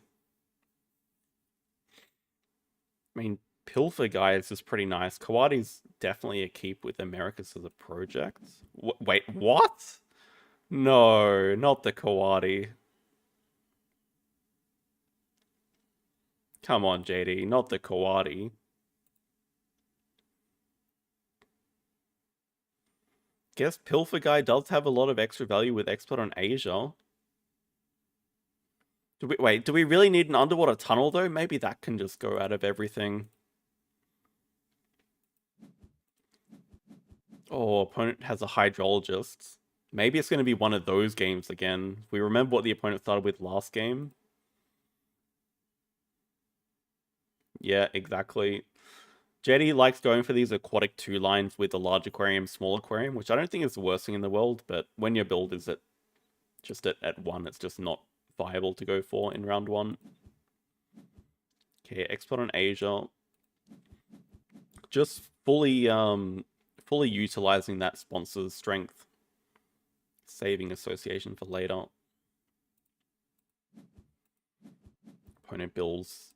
I mean, Pilfer Guy is just pretty nice. Kawadi's definitely a keep with Americas as a project. Wait, what? No, not the Kawadi. Come on, JD, not the Kawadi. Guess Pilfer Guy does have a lot of extra value with Export on Asia. Wait, do we really need an underwater tunnel, though? Maybe that can just go out of everything. Oh, opponent has a hydrologist. Maybe it's going to be one of those games again. We remember what the opponent started with last game. Yeah, exactly. Jetty likes going for these aquatic 2 lines with a large aquarium, small aquarium, which I don't think is the worst thing in the world, but when your build is just at 1, it's just not viable to go for in round 1. Okay, export on Asia. Just fully utilizing that sponsor's strength. Saving association for later. Opponent builds.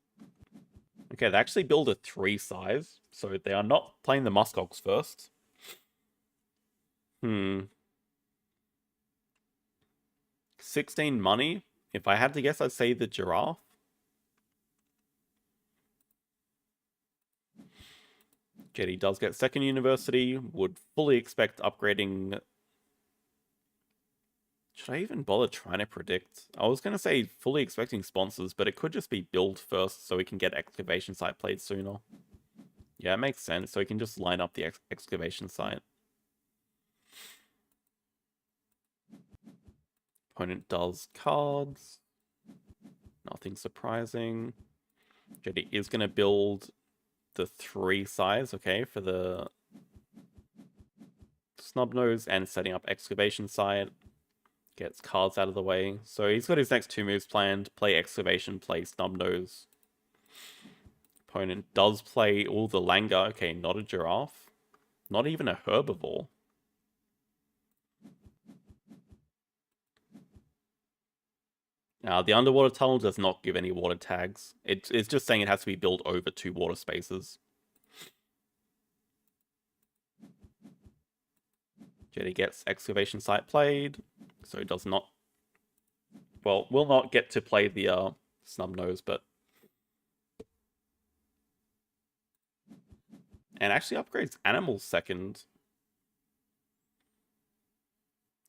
Okay, they actually build a 3 size, so they are not playing the Muskox first. 16 money. If I had to guess, I'd say the giraffe. Jetty does get second university. Would fully expect upgrading. Should I even bother trying to predict? I was going to say fully expecting sponsors, but it could just be build first so we can get excavation site played sooner. Yeah, it makes sense. So we can just line up the excavation site. Opponent does cards. Nothing surprising. Jetty is going to build the 3 size, okay, for the Snubnose and setting up excavation site. Gets cards out of the way. So he's got his next 2 moves planned. Play excavation, play Snubnose. Opponent does play all the Langa. Okay, not a giraffe. Not even a herbivore. Now, the underwater tunnel does not give any water tags. It's just saying it has to be built over 2 water spaces. Jetty gets excavation site played, so does not... Well, will not get to play the Snubnose, but And actually upgrades animals second.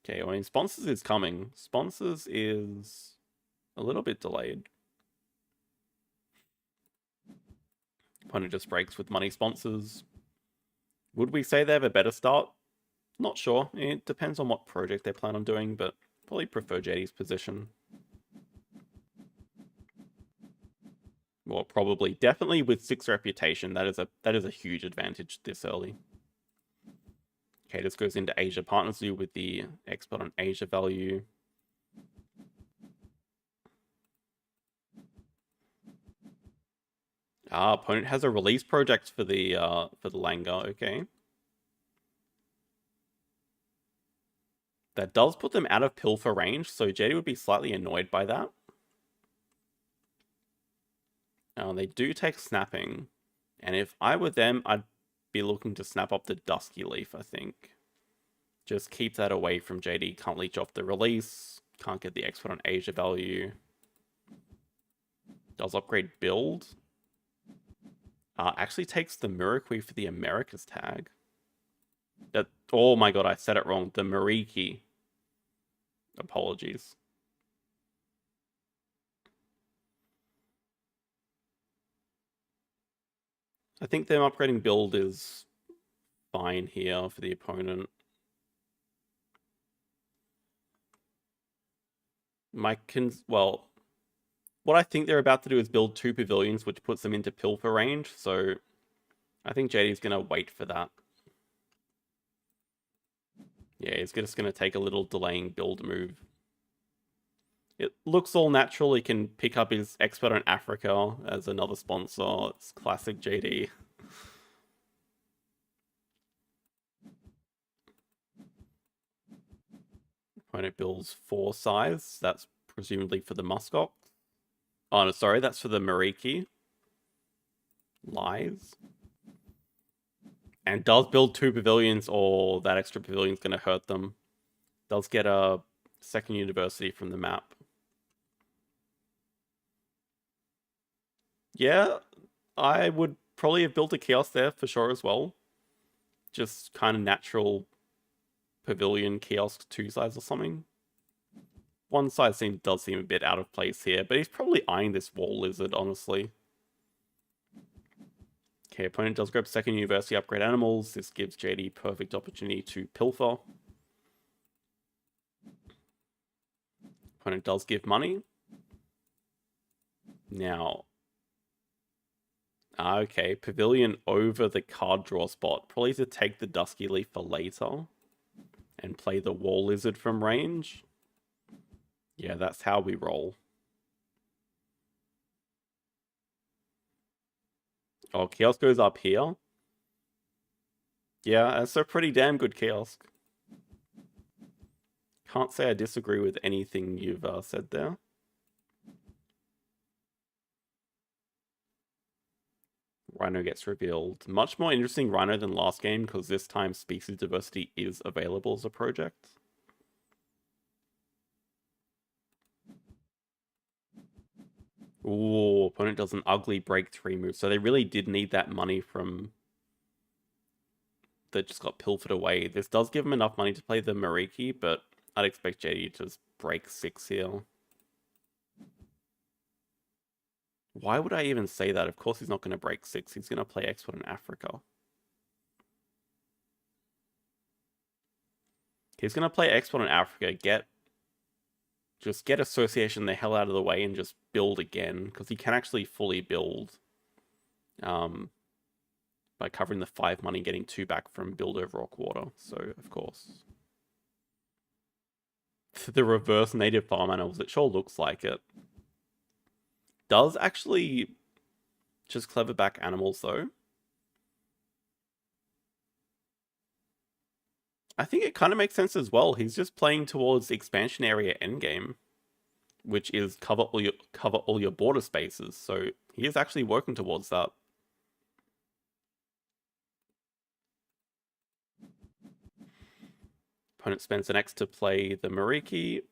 Okay, I mean, sponsors is coming. Sponsors is a little bit delayed. Opponent just breaks with money sponsors. Would we say they have a better start? Not sure. It depends on what project they plan on doing, but probably prefer JD's position. Well, probably. Definitely with 6 reputation, that is a huge advantage this early. Okay, this goes into Asia Partners Zoo with the expert on Asia value. Opponent has a release project for the Langa, okay. That does put them out of pilfer range, so JD would be slightly annoyed by that. They do take snapping, and if I were them, I'd be looking to snap up the Dusky Leaf, I think. Just keep that away from JD. Can't leech off the release. Can't get the expert on Asia value. Does upgrade build. Actually takes the Miracle for the Americas tag. Oh my god, I said it wrong. The Mariki. Apologies. I think them upgrading build is fine here for the opponent. Well, what I think they're about to do is build 2 pavilions, which puts them into pilfer range, so I think JD's going to wait for that. Yeah, he's just going to take a little delaying build move. It looks all natural. He can pick up his expert on Africa as another sponsor. It's classic JD. Opponent builds 4 size. That's presumably for the muskox. Oh, no, sorry, that's for the Mariki. Lies. And does build 2 pavilions, or that extra pavilion's going to hurt them. Does get a second university from the map. Yeah, I would probably have built a kiosk there for sure as well. Just kind of natural pavilion kiosk 2 size or something. 1 size does seem a bit out of place here, but he's probably eyeing this wall lizard, honestly. Okay, opponent does grab second university upgrade animals. This gives JD perfect opportunity to pilfer. Opponent does give money. Now, okay, pavilion over the card draw spot. Probably to take the Dusky Leaf for later and play the wall lizard from range. Yeah, that's how we roll. Oh, kiosk goes up here. Yeah, that's a pretty damn good kiosk. Can't say I disagree with anything you've said there. Rhino gets revealed. Much more interesting Rhino than last game, because this time species diversity is available as a project. Ooh, opponent does an ugly break 3 move. So they really did need that money from... that just got pilfered away. This does give him enough money to play the Mariki, but I'd expect JD to just break 6 here. Why would I even say that? Of course he's not going to break 6. He's going to play expert in Africa. He's going to play expert in Africa, just get association the hell out of the way and just build again, because he can actually fully build by covering the 5 money, getting 2 back from build overall quarter. So, of course. The reverse native farm animals, it sure looks like it. Does actually just clever back animals, though. I think it kind of makes sense as well. He's just playing towards the expansion area endgame, which is cover all your border spaces. So he is actually working towards that. Opponent spends an X to play the Mariki.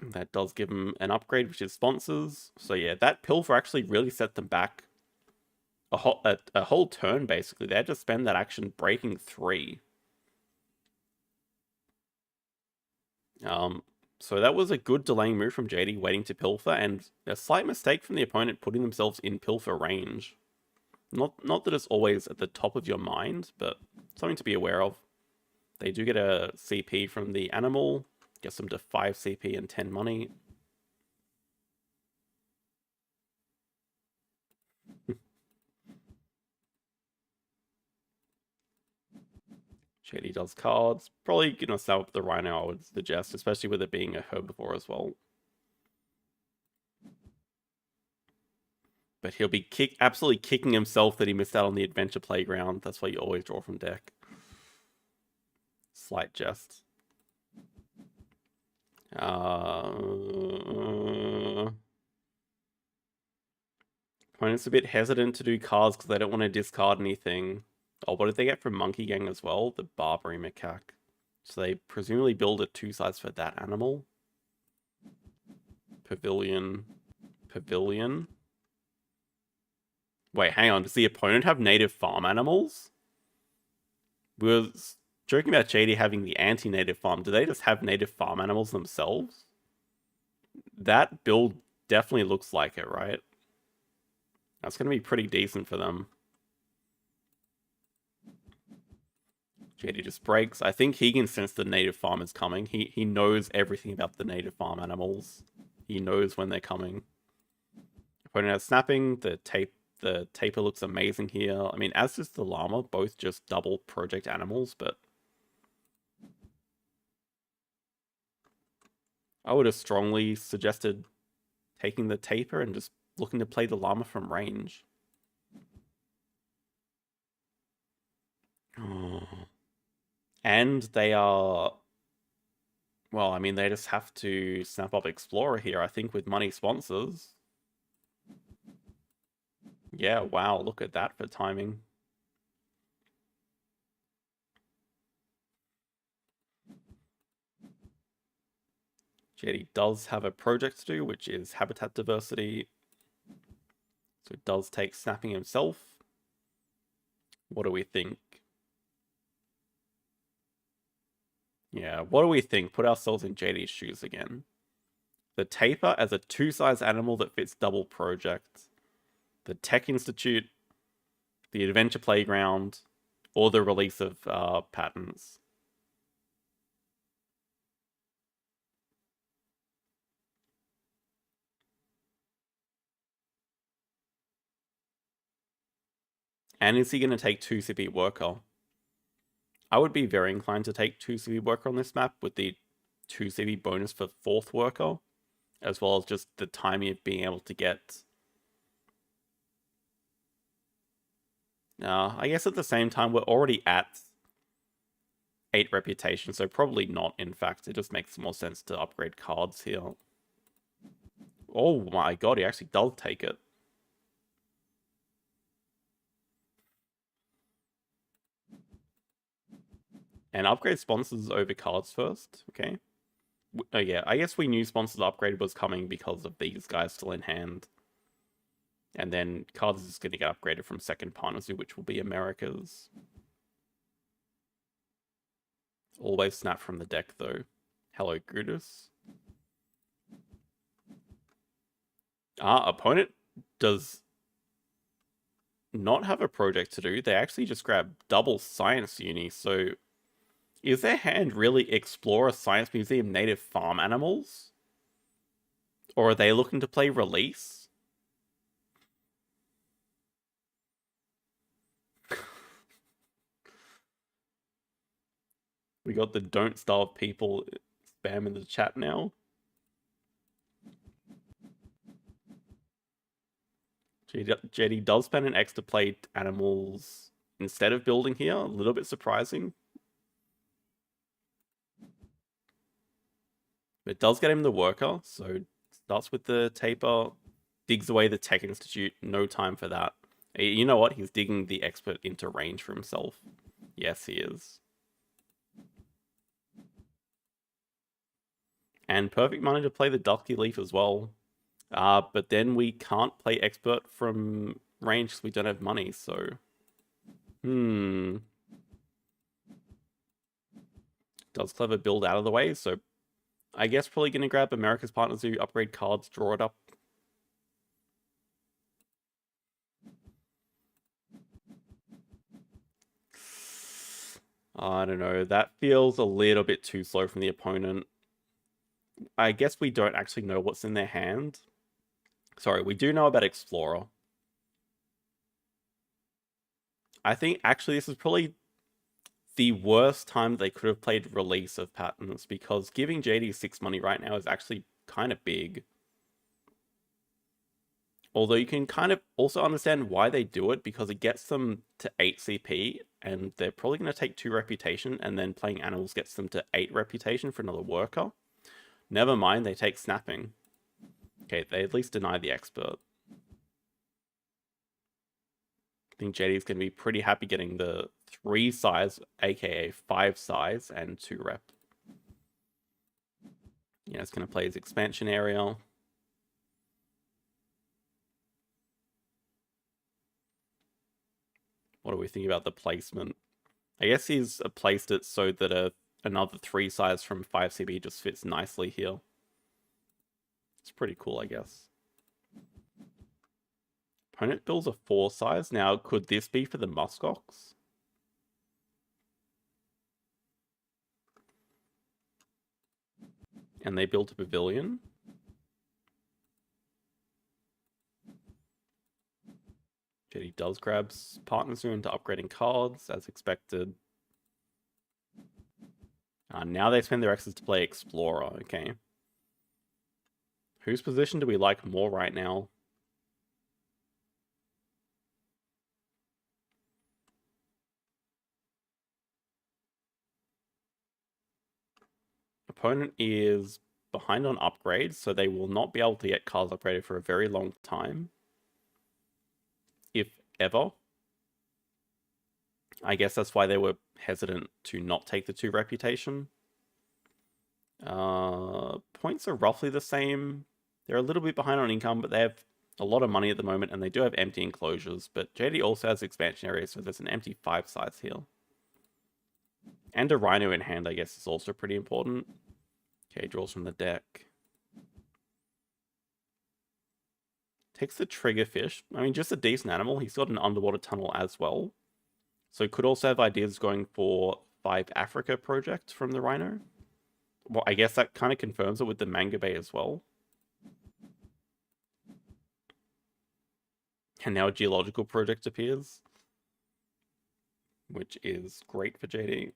That does give him an upgrade, which is sponsors. So yeah, that pilfer actually really set them back a whole turn, basically. They had to spend that action breaking 3. So that was a good delaying move from JD, waiting to pilfer, and a slight mistake from the opponent putting themselves in pilfer range. Not that it's always at the top of your mind, but something to be aware of. They do get a CP from the animal, gets them to 5 CP and 10 money. JD does cards. Probably gonna sell up the Rhino, I would suggest, especially with it being a herbivore as well. But he'll be absolutely kicking himself that he missed out on the adventure playground. That's why you always draw from deck. Slight jest. Opponent's a bit hesitant to do cards because they don't want to discard anything. Oh, what did they get from Monkey Gang as well? The Barbary Macaque. So they presumably build a 2-size for that animal. Pavilion. Pavilion. Wait, hang on. Does the opponent have native farm animals? We were joking about JD having the anti-native farm. Do they just have native farm animals themselves? That build definitely looks like it, right? That's going to be pretty decent for them. JD just breaks. I think he can sense the native farm is coming. He knows everything about the native farm animals. He knows when they're coming. Opponent has snapping. The taper looks amazing here. I mean, as does the llama, both just double project animals, but I would have strongly suggested taking the taper and just looking to play the llama from range. And they are... Well, I mean, they just have to snap up Explorer here, I think, with money sponsors. Yeah, wow, look at that for timing. JD does have a project to do, which is habitat diversity. So it does take snapping himself. What do we think? Yeah, what do we think? Put ourselves in JD's shoes again. The taper as a 2-size animal that fits double projects. The Tech Institute, the Adventure Playground, or the release of patents. And is he going to take 2 CP Worker? I would be very inclined to take 2 CP Worker on this map with the 2 CP bonus for 4th Worker, as well as just the timing of being able to get... I guess at the same time, we're already at 8 reputation, so probably not, in fact. It just makes more sense to upgrade cards here. Oh my god, he actually does take it. And upgrade sponsors over cards first, okay. Oh yeah, I guess we knew sponsors upgrade was coming because of these guys still in hand. And then cards is going to get upgraded from second partners, which will be America's. Always snap from the deck though. Hello, Grutus. Opponent does not have a project to do. They actually just grab double science uni, so is their hand really Explorer Science Museum native farm animals? Or are they looking to play release? We got the don't starve people spam in the chat now. JD does spend an X to play animals instead of building here. A little bit surprising. But it does get him the worker, so starts with the taper, digs away the Tech Institute, no time for that. You know what? He's digging the expert into range for himself. Yes, he is. And perfect money to play the Dusky Leaf as well. But then we can't play expert from range because we don't have money, so... Does Clever build out of the way, so... I guess probably going to grab America's Partners who upgrade cards, draw it up. I don't know. That feels a little bit too slow from the opponent. I guess we don't actually know what's in their hand. Sorry, we do know about Explorer. I think actually this is probably the worst time they could have played Release of Patterns, because giving JD 6 money right now is actually kind of big. Although you can kind of also understand why they do it, because it gets them to 8 CP, and they're probably going to take 2 reputation, and then playing Animals gets them to 8 reputation for another worker. Never mind, they take Snapping. Okay, they at least deny the Expert. I think JD's going to be pretty happy getting the 3 size, aka 5 size, and 2 rep. Yeah, it's going to play his expansion area. What do we think about the placement? I guess he's placed it so that another 3 size from 5 CB just fits nicely here. It's pretty cool, I guess. Opponent builds a 4 size. Now, could this be for the Muskox? And they built a pavilion. JD does grab Partners into upgrading cards, as expected. Now they spend their X's to play Explorer, okay. Whose position do we like more right now? Opponent is behind on upgrades, so they will not be able to get cards upgraded for a very long time. If ever. I guess that's why they were hesitant to not take the 2 reputation. Points are roughly the same. They're a little bit behind on income, but they have a lot of money at the moment, and they do have empty enclosures. But JD also has expansion areas, so there's an empty 5 size here. And a Rhino in hand, I guess, is also pretty important. Okay, draws from the deck. Takes the Triggerfish. I mean, just a decent animal. He's got an underwater tunnel as well. So could also have ideas going for 5 Africa project from the Rhino. Well, I guess that kind of confirms it with the Manga Bay as well. And now a geological project appears, which is great for JD.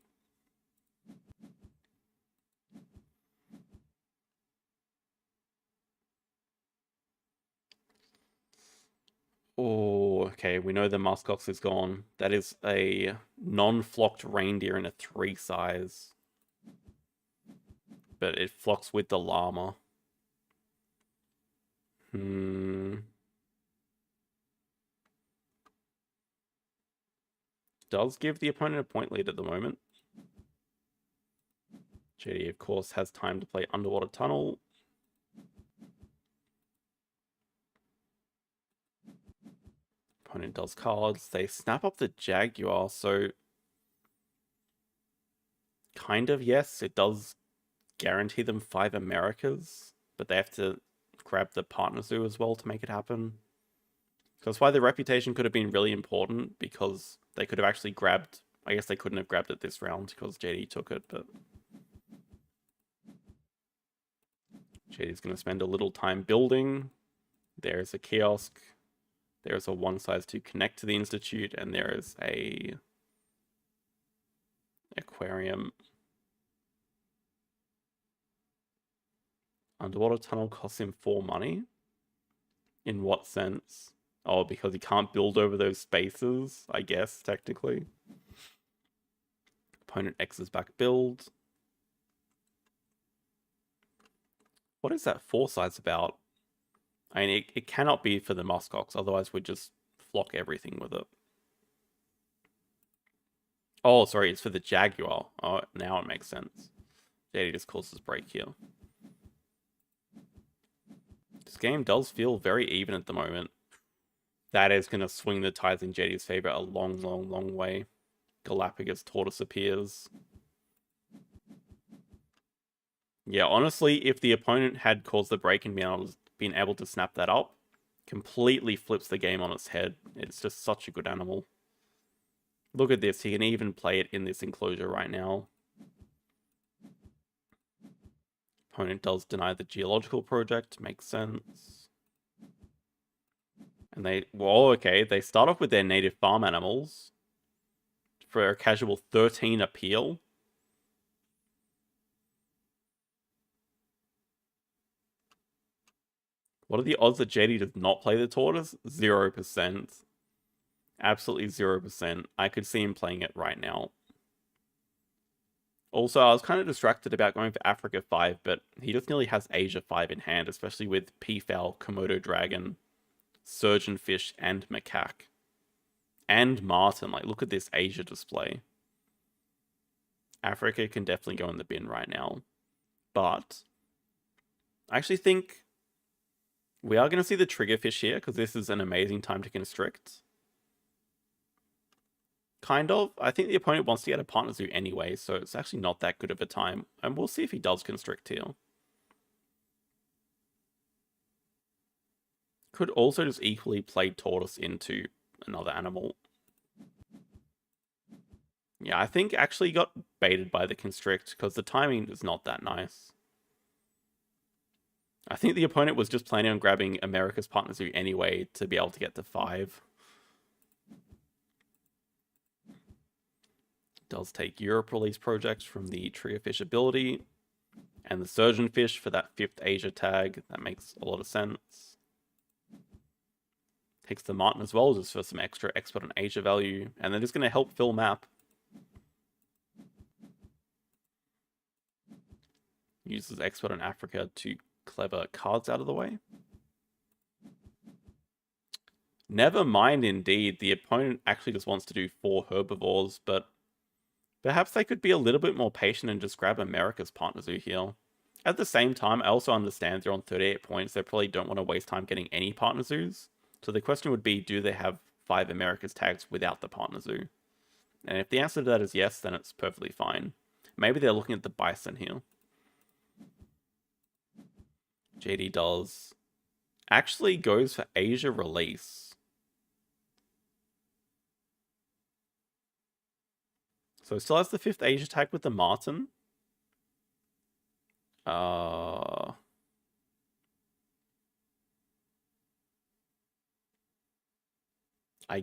Oh, okay, we know the Muskox is gone. That is a non-flocked reindeer in a 3 size. But it flocks with the llama. Does give the opponent a point lead at the moment. JD, of course, has time to play Underwater Tunnel. Opponent does cards. They snap up the Jaguar, so... Kind of, yes. It does guarantee them 5 Americas, but they have to grab the Partner Zoo as well to make it happen. So that's why the reputation could have been really important, because they could have actually grabbed... I guess they couldn't have grabbed it this round because JD took it, but... JD's going to spend a little time building. There's a kiosk. There's a 1 size to connect to the Institute, and there is a aquarium. Underwater tunnel costs him 4 money. In what sense? Oh, because he can't build over those spaces, I guess, technically. Opponent X's back build. What is that 4 size about? I mean, it cannot be for the Muskox, otherwise we'd just flock everything with it. Oh, sorry, it's for the Jaguar. Oh, now it makes sense. JD just causes break here. This game does feel very even at the moment. That is going to swing the tides in JD's favor a long, long, long way. Galapagos tortoise appears. Yeah, honestly, if the opponent had caused the break and been able to snap that up, completely flips the game on its head. It's just such a good animal. Look at this. He can even play it in this enclosure right now. Opponent does deny the geological project. Makes sense. And they start off with their native farm animals for a casual 13 appeal. What are the odds that JD does not play the tortoise? 0%. Absolutely 0%. I could see him playing it right now. Also, I was kind of distracted about going for Africa 5, but he just nearly has Asia 5 in hand, especially with Peafowl, Komodo Dragon, Surgeonfish, and Macaque. And Martin. Like, look at this Asia display. Africa can definitely go in the bin right now. But I actually think we are going to see the Triggerfish here, because this is an amazing time to constrict. Kind of. I think the opponent wants to get a partner zoo anyway, so it's actually not that good of a time. And we'll see if he does constrict here. Could also just equally play tortoise into another animal. Yeah, I think actually got baited by the constrict, because the timing is not that nice. I think the opponent was just planning on grabbing America's partner zoo anyway to be able to get to 5. Does take Europe release projects from the Triggerfish ability, and the Surgeonfish for that 5th Asia tag. That makes a lot of sense. Takes the Martin as well, just for some extra expert on Asia value, and then just going to help fill map. Uses expert on Africa to clever cards out of the way. Never mind, indeed. The opponent actually just wants to do 4 herbivores, but perhaps they could be a little bit more patient and just grab America's partner zoo here. At the same time, I also understand they're on 38 points. They probably don't want to waste time getting any partner zoos. So the question would be, do they have 5 America's tags without the partner zoo? And if the answer to that is yes, then it's perfectly fine. Maybe they're looking at the bison here. JD does. Actually goes for Asia release. So still has the 5th Asia tag with the Martin. I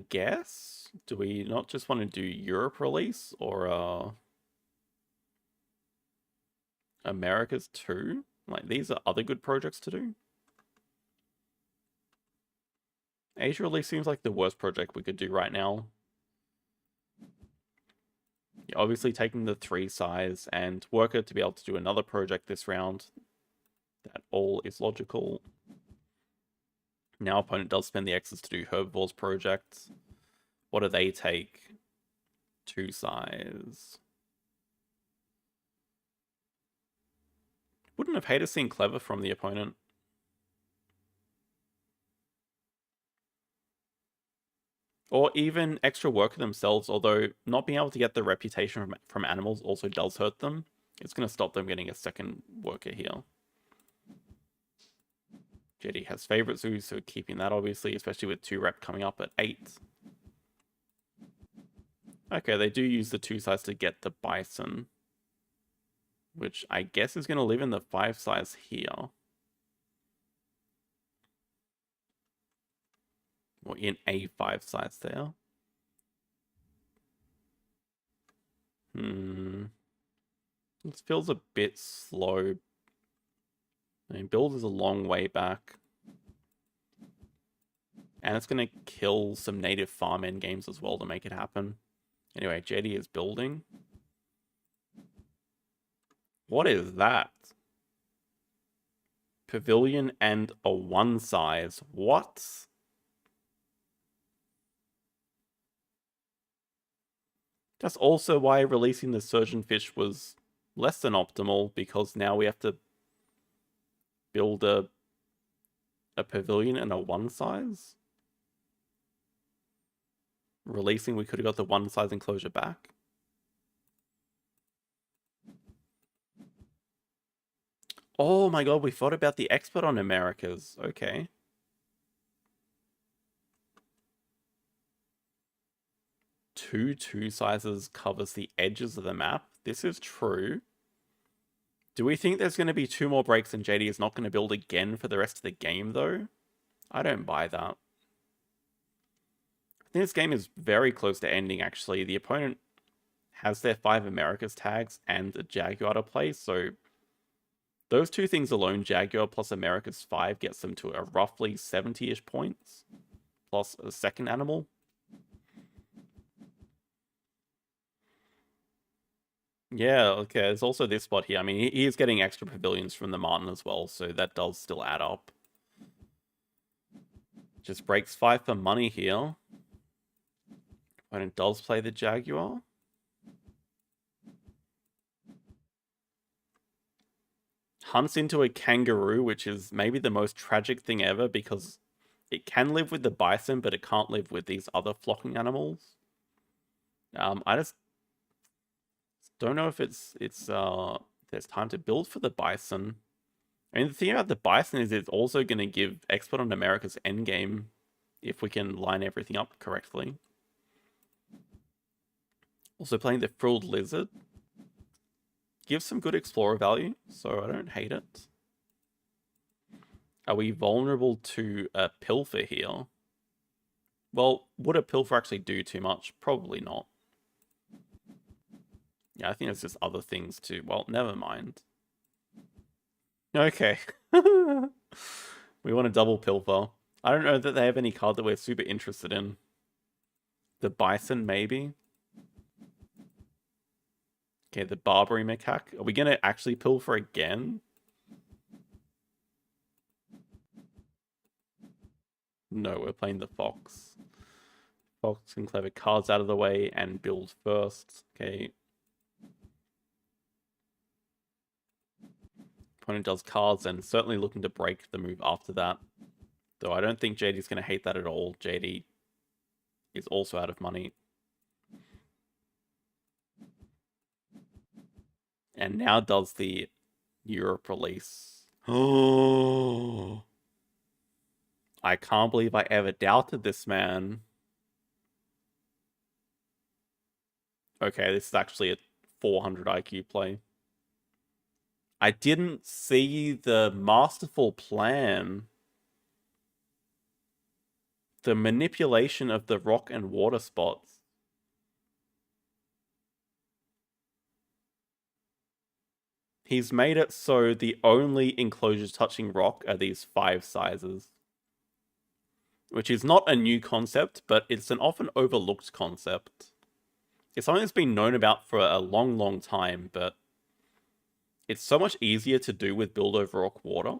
guess? Do we not just want to do Europe release or Americas too? Like, these are other good projects to do. Asia release seems like the worst project we could do right now. You're obviously taking the 3 size and Worker to be able to do another project this round. That all is logical. Now opponent does spend the X's to do Herbivores projects. What do they take? 2 size. Wouldn't have hated seeing Clever from the opponent. Or even extra Worker themselves, although not being able to get the reputation from animals also does hurt them. It's going to stop them getting a second Worker here. JD has favorite zoos, so keeping that obviously, especially with 2 rep coming up at 8. Okay, they do use the 2 size to get the bison, which I guess is going to live in the 5 size here. Or in a 5 size there. This feels a bit slow. I mean, build is a long way back. And it's going to kill some native farm end games as well to make it happen. Anyway, JD is building. What is that? Pavilion and a 1 size. What? That's also why releasing the Surgeonfish was less than optimal, because now we have to build a pavilion and a 1 size. Releasing, we could have got the one size enclosure back. Oh my god, we thought about the expert on Americas. Okay. Two sizes covers the edges of the map. This is true. Do we think there's going to be 2 more breaks and JD is not going to build again for the rest of the game, though? I don't buy that. I think this game is very close to ending, actually. The opponent has their 5 Americas tags and a Jaguar to play, so those 2 things alone, Jaguar plus Americas 5, gets them to a roughly 70-ish points, plus a second animal. Yeah, okay, there's also this spot here. I mean, he is getting extra pavilions from the Martin as well, so that does still add up. Just breaks 5 for money here. When it does play the Jaguar. Hunts into a kangaroo, which is maybe the most tragic thing ever, because it can live with the bison, but it can't live with these other flocking animals. I just don't know if there's time to build for the bison. I mean, the thing about the bison is it's also going to give Expert on America's endgame if we can line everything up correctly. Also playing the frilled lizard gives some good explorer value, so I don't hate it. Are we vulnerable to a pilfer here? Well, would a pilfer actually do too much? Probably not. Yeah, I think there's just other things too. Well, never mind. Okay. We want a double pilfer. I don't know that they have any card that we're super interested in. The bison, maybe? Okay, the Barbary macaque. Are we going to actually pilfer again? No, we're playing the fox. Fox can clever cards out of the way and build first. Okay. Opponent does cards and certainly looking to break the move after that. Though I don't think JD's going to hate that at all. JD is also out of money. And now does the Europe release. Oh, I can't believe I ever doubted this man. Okay, this is actually a 400 IQ play. I didn't see the masterful plan. The manipulation of the rock and water spots. He's made it so the only enclosures touching rock are these 5 sizes. Which is not a new concept, but it's an often overlooked concept. It's something that's been known about for a long, long time, but it's so much easier to do with build over rock water.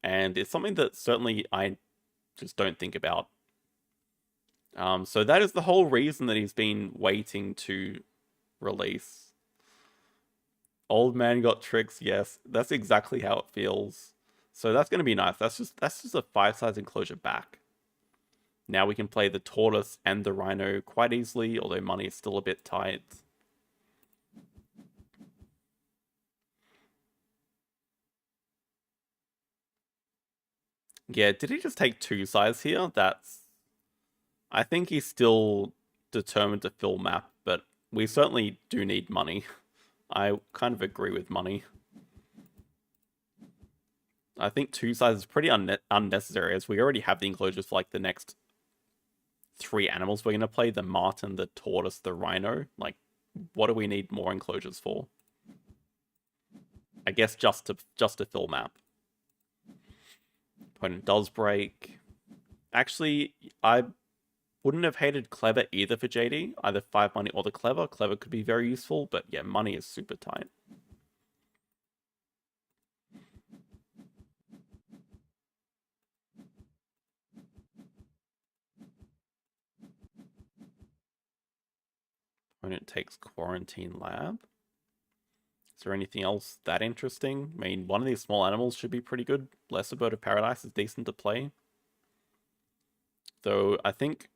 And it's something that certainly I just don't think about. So that is the whole reason that he's been waiting to release. Old man got tricks, yes. That's exactly how it feels. So that's going to be nice. That's just a 5 size enclosure back. Now we can play the tortoise and the rhino quite easily, although money is still a bit tight. Yeah, did he just take 2 size here? I think he's still determined to fill map, but we certainly do need money. I kind of agree with money. I think 2 size is pretty unnecessary, as we already have the enclosures for like the next 3 animals we're going to play. The marten, the tortoise, the rhino. Like, what do we need more enclosures for? I guess just to fill map. Opponent does break. Actually, I wouldn't have hated clever either for JD. Either 5 money or the clever. Clever could be very useful, but yeah, money is super tight. Opponent takes Quarantine Lab. Is there anything else that interesting? I mean, one of these small animals should be pretty good. Lesser Bird of Paradise is decent to play. Though, I think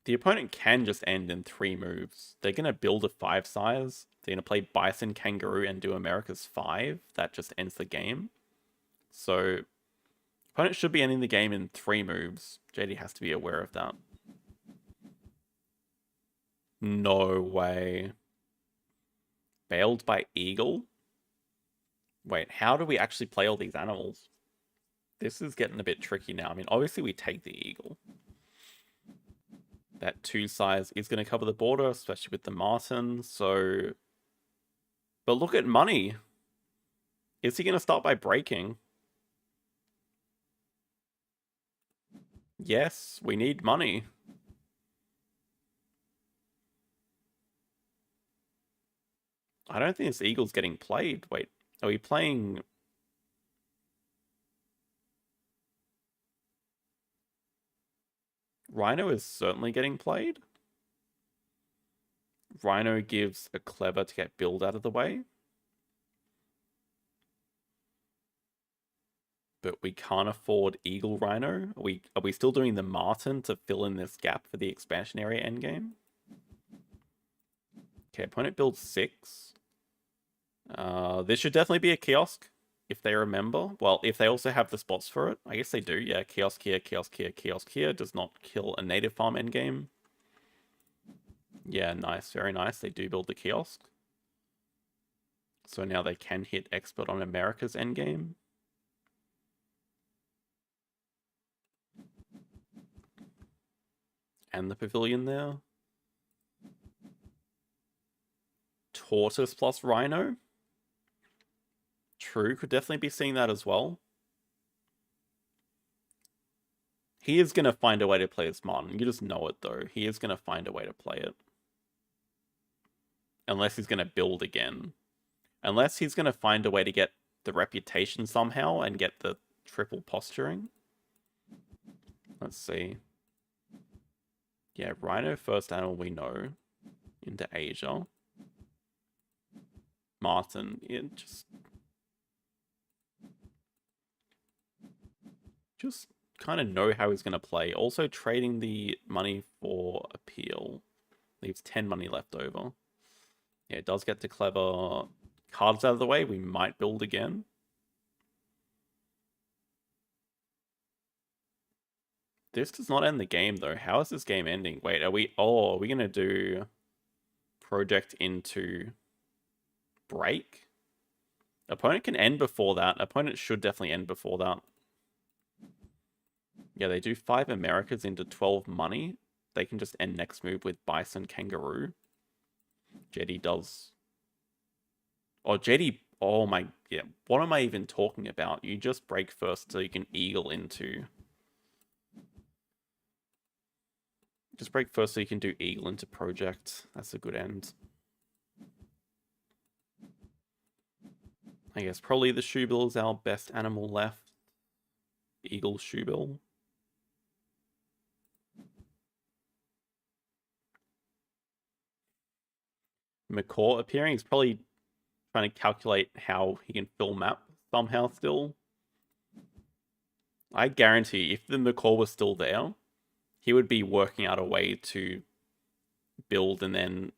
The opponent can just end in 3 moves. They're going to build a 5 size. They're going to play Bison, Kangaroo, and do America's 5. That just ends the game. So, opponent should be ending the game in 3 moves. JD has to be aware of that. No way. Bailed by Eagle? Wait, how do we actually play all these animals? This is getting a bit tricky now. I mean, obviously we take the Eagle. That 2 size is going to cover the border, especially with the Martin, so... But look at money. Is he going to start by breaking? Yes, we need money. I don't think this Eagle's getting played. Wait, are we playing... Rhino is certainly getting played. Rhino gives a clever to get build out of the way. But we can't afford Eagle Rhino. Are we still doing the Martin to fill in this gap for the expansion area endgame? Okay, opponent builds 6. This should definitely be a kiosk, if they remember. Well, if they also have the spots for it. I guess they do, yeah. Kiosk here, kiosk here, kiosk here. Does not kill a native farm endgame. Yeah, nice, very nice. They do build the kiosk. So now they can hit expert on America's endgame. And the pavilion there. Tortoise plus Rhino. True, could definitely be seeing that as well. He is going to find a way to play as Martin. You just know it, though. He is going to find a way to play it. Unless he's going to build again. Unless he's going to find a way to get the reputation somehow and get the triple posturing. Let's see. Yeah, Rhino first animal we know. Into Asia. Martin, it just kind of know how he's going to play. Also trading the money for appeal. Leaves 10 money left over. Yeah, it does get to clever cards out of the way. We might build again. This does not end the game, though. How is this game ending? Wait, are we going to do project into break? Opponent can end before that. Opponent should definitely end before that. Yeah, they do 5 Americas into 12 money. They can just end next move with Bison Kangaroo. JD does. Oh, JD. Oh my. Yeah. What am I even talking about? You just break first so you can eagle into. Just break first so you can do eagle into project. That's a good end. I guess probably the Shoebill is our best animal left. Eagle Shoebill. McCaw appearing. He's probably trying to calculate how he can fill map somehow still. I guarantee if the McCaw was still there, he would be working out a way to build and then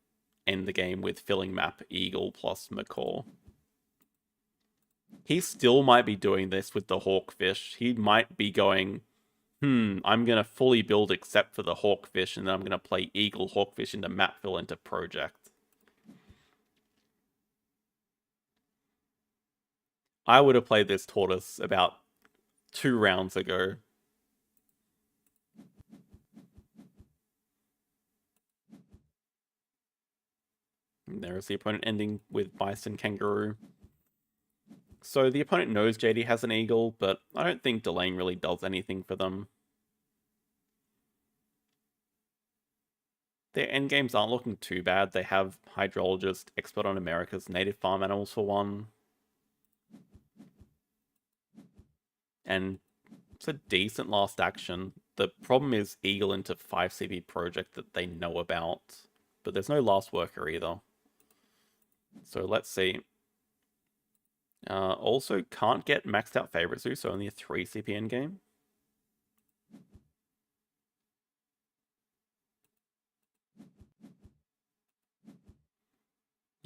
end the game with filling map Eagle plus McCaw. He still might be doing this with the Hawkfish. He might be going, I'm going to fully build except for the Hawkfish, and then I'm going to play Eagle Hawkfish into map fill into project. I would have played this Tortoise about 2 rounds ago. And there is the opponent ending with Bison Kangaroo. So the opponent knows JD has an eagle, but I don't think delaying really does anything for them. Their endgames aren't looking too bad. They have Hydrologist, Expert on America's, Native Farm Animals for 1. And it's a decent last action. The problem is Eagle into 5 CP project that they know about. But there's no last worker either. So let's see. Also can't get maxed out Favorite Zoo, so only a 3 CP endgame.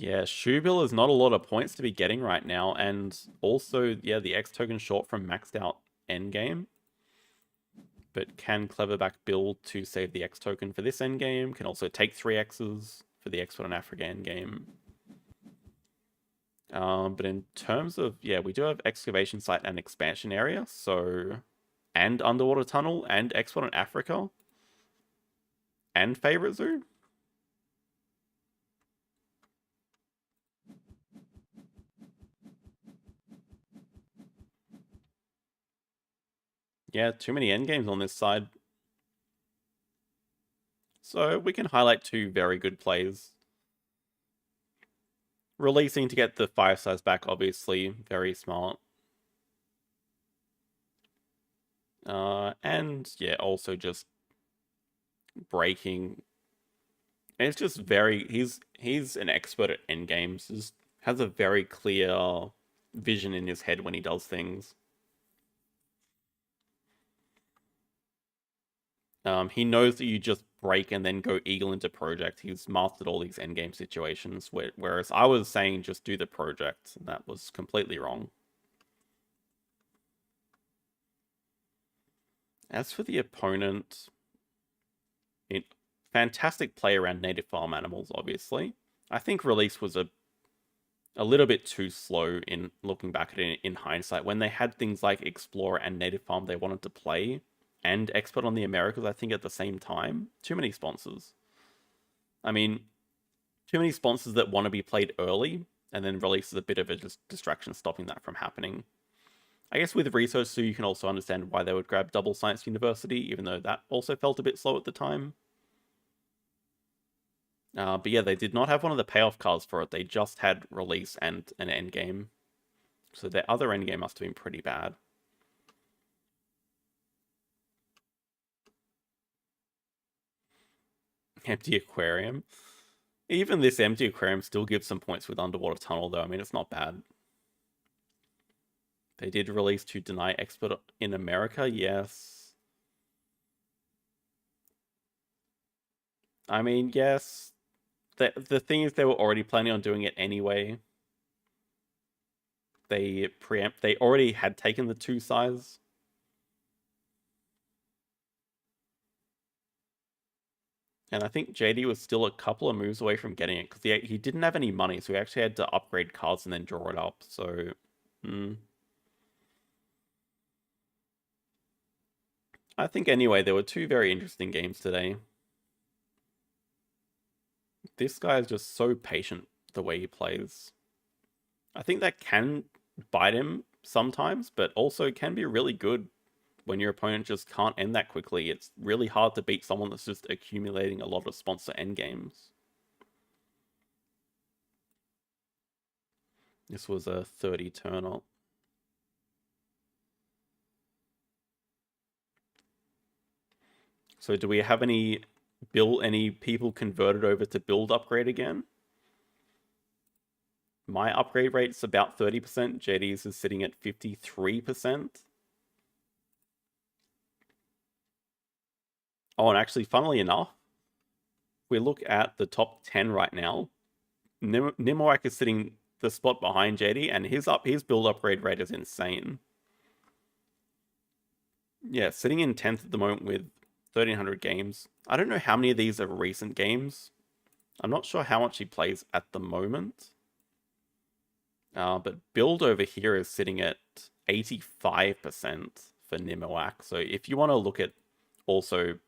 Yeah, Shubil is not a lot of points to be getting right now, and also, yeah, the X token short from maxed out endgame. But can Cleverback build to save the X token for this endgame? Can also take 3 X's for the Export on Africa endgame. But in terms of, yeah, we do have excavation site and expansion area, so, and underwater tunnel, and Export on Africa, and favorite zoo. Yeah, too many endgames on this side. So we can highlight 2 very good plays. Releasing to get the 5 size back, obviously, very smart. And yeah, also just breaking. And it's just very, he's an expert at endgames. Just has a very clear vision in his head when he does things. He knows that you just break and then go eagle into project. He's mastered all these endgame situations, whereas I was saying just do the project, and that was completely wrong. As for the opponent, fantastic play around native farm animals, obviously. I think release was a little bit too slow in looking back at it in hindsight. When they had things like Explorer and Native Farm they wanted to play, and Expert on the Americas, I think, at the same time. Too many sponsors. I mean, too many sponsors that want to be played early, and then release is a bit of a distraction stopping that from happening. I guess with Research Zoo, you can also understand why they would grab Double Science University, even though that also felt a bit slow at the time. But yeah, they did not have one of the payoff cards for it. They just had release and an endgame. So their other endgame must have been pretty bad. Empty aquarium. Even this empty aquarium still gives some points with underwater tunnel, though. I mean, it's not bad. They did release to deny export in America, yes. I mean, yes. The thing is, they were already planning on doing it anyway. They already had taken the 2 size. And I think JD was still a couple of moves away from getting it, because he didn't have any money, so he actually had to upgrade cards and then draw it up, so... I think anyway, there were 2 very interesting games today. This guy is just so patient the way he plays. I think that can bite him sometimes, but also can be really good when your opponent just can't end that quickly. It's really hard to beat someone that's just accumulating a lot of sponsor endgames. This was a 30 turn up. So do we have any people converted over to build upgrade again? My upgrade rate's about 30%. JD's is sitting at 53%. Oh, and actually, funnily enough, if we look at the top 10 right now, Nimorek is sitting the spot behind JD, and his build upgrade rate is insane. Yeah, sitting in 10th at the moment with 1,300 games. I don't know how many of these are recent games. I'm not sure how much he plays at the moment. But build over here is sitting at 85% for Nimorek. So if you want to look at also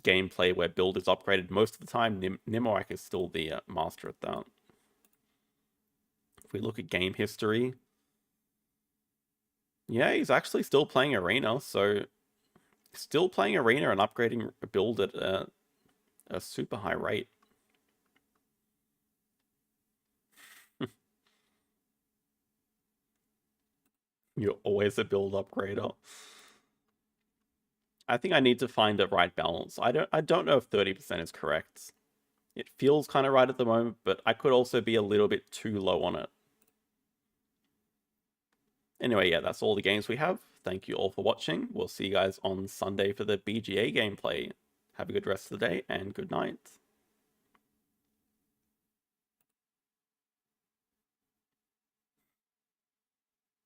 gameplay where build is upgraded, most of the time Nimorek is still the master at that. If we look at game history, yeah, he's actually still playing Arena, so still playing Arena and upgrading a build at a super high rate. You're always a build upgrader. I think I need to find the right balance. I don't know if 30% is correct. It feels kind of right at the moment, but I could also be a little bit too low on it. Anyway, yeah, that's all the games we have. Thank you all for watching. We'll see you guys on Sunday for the BGA gameplay. Have a good rest of the day and good night.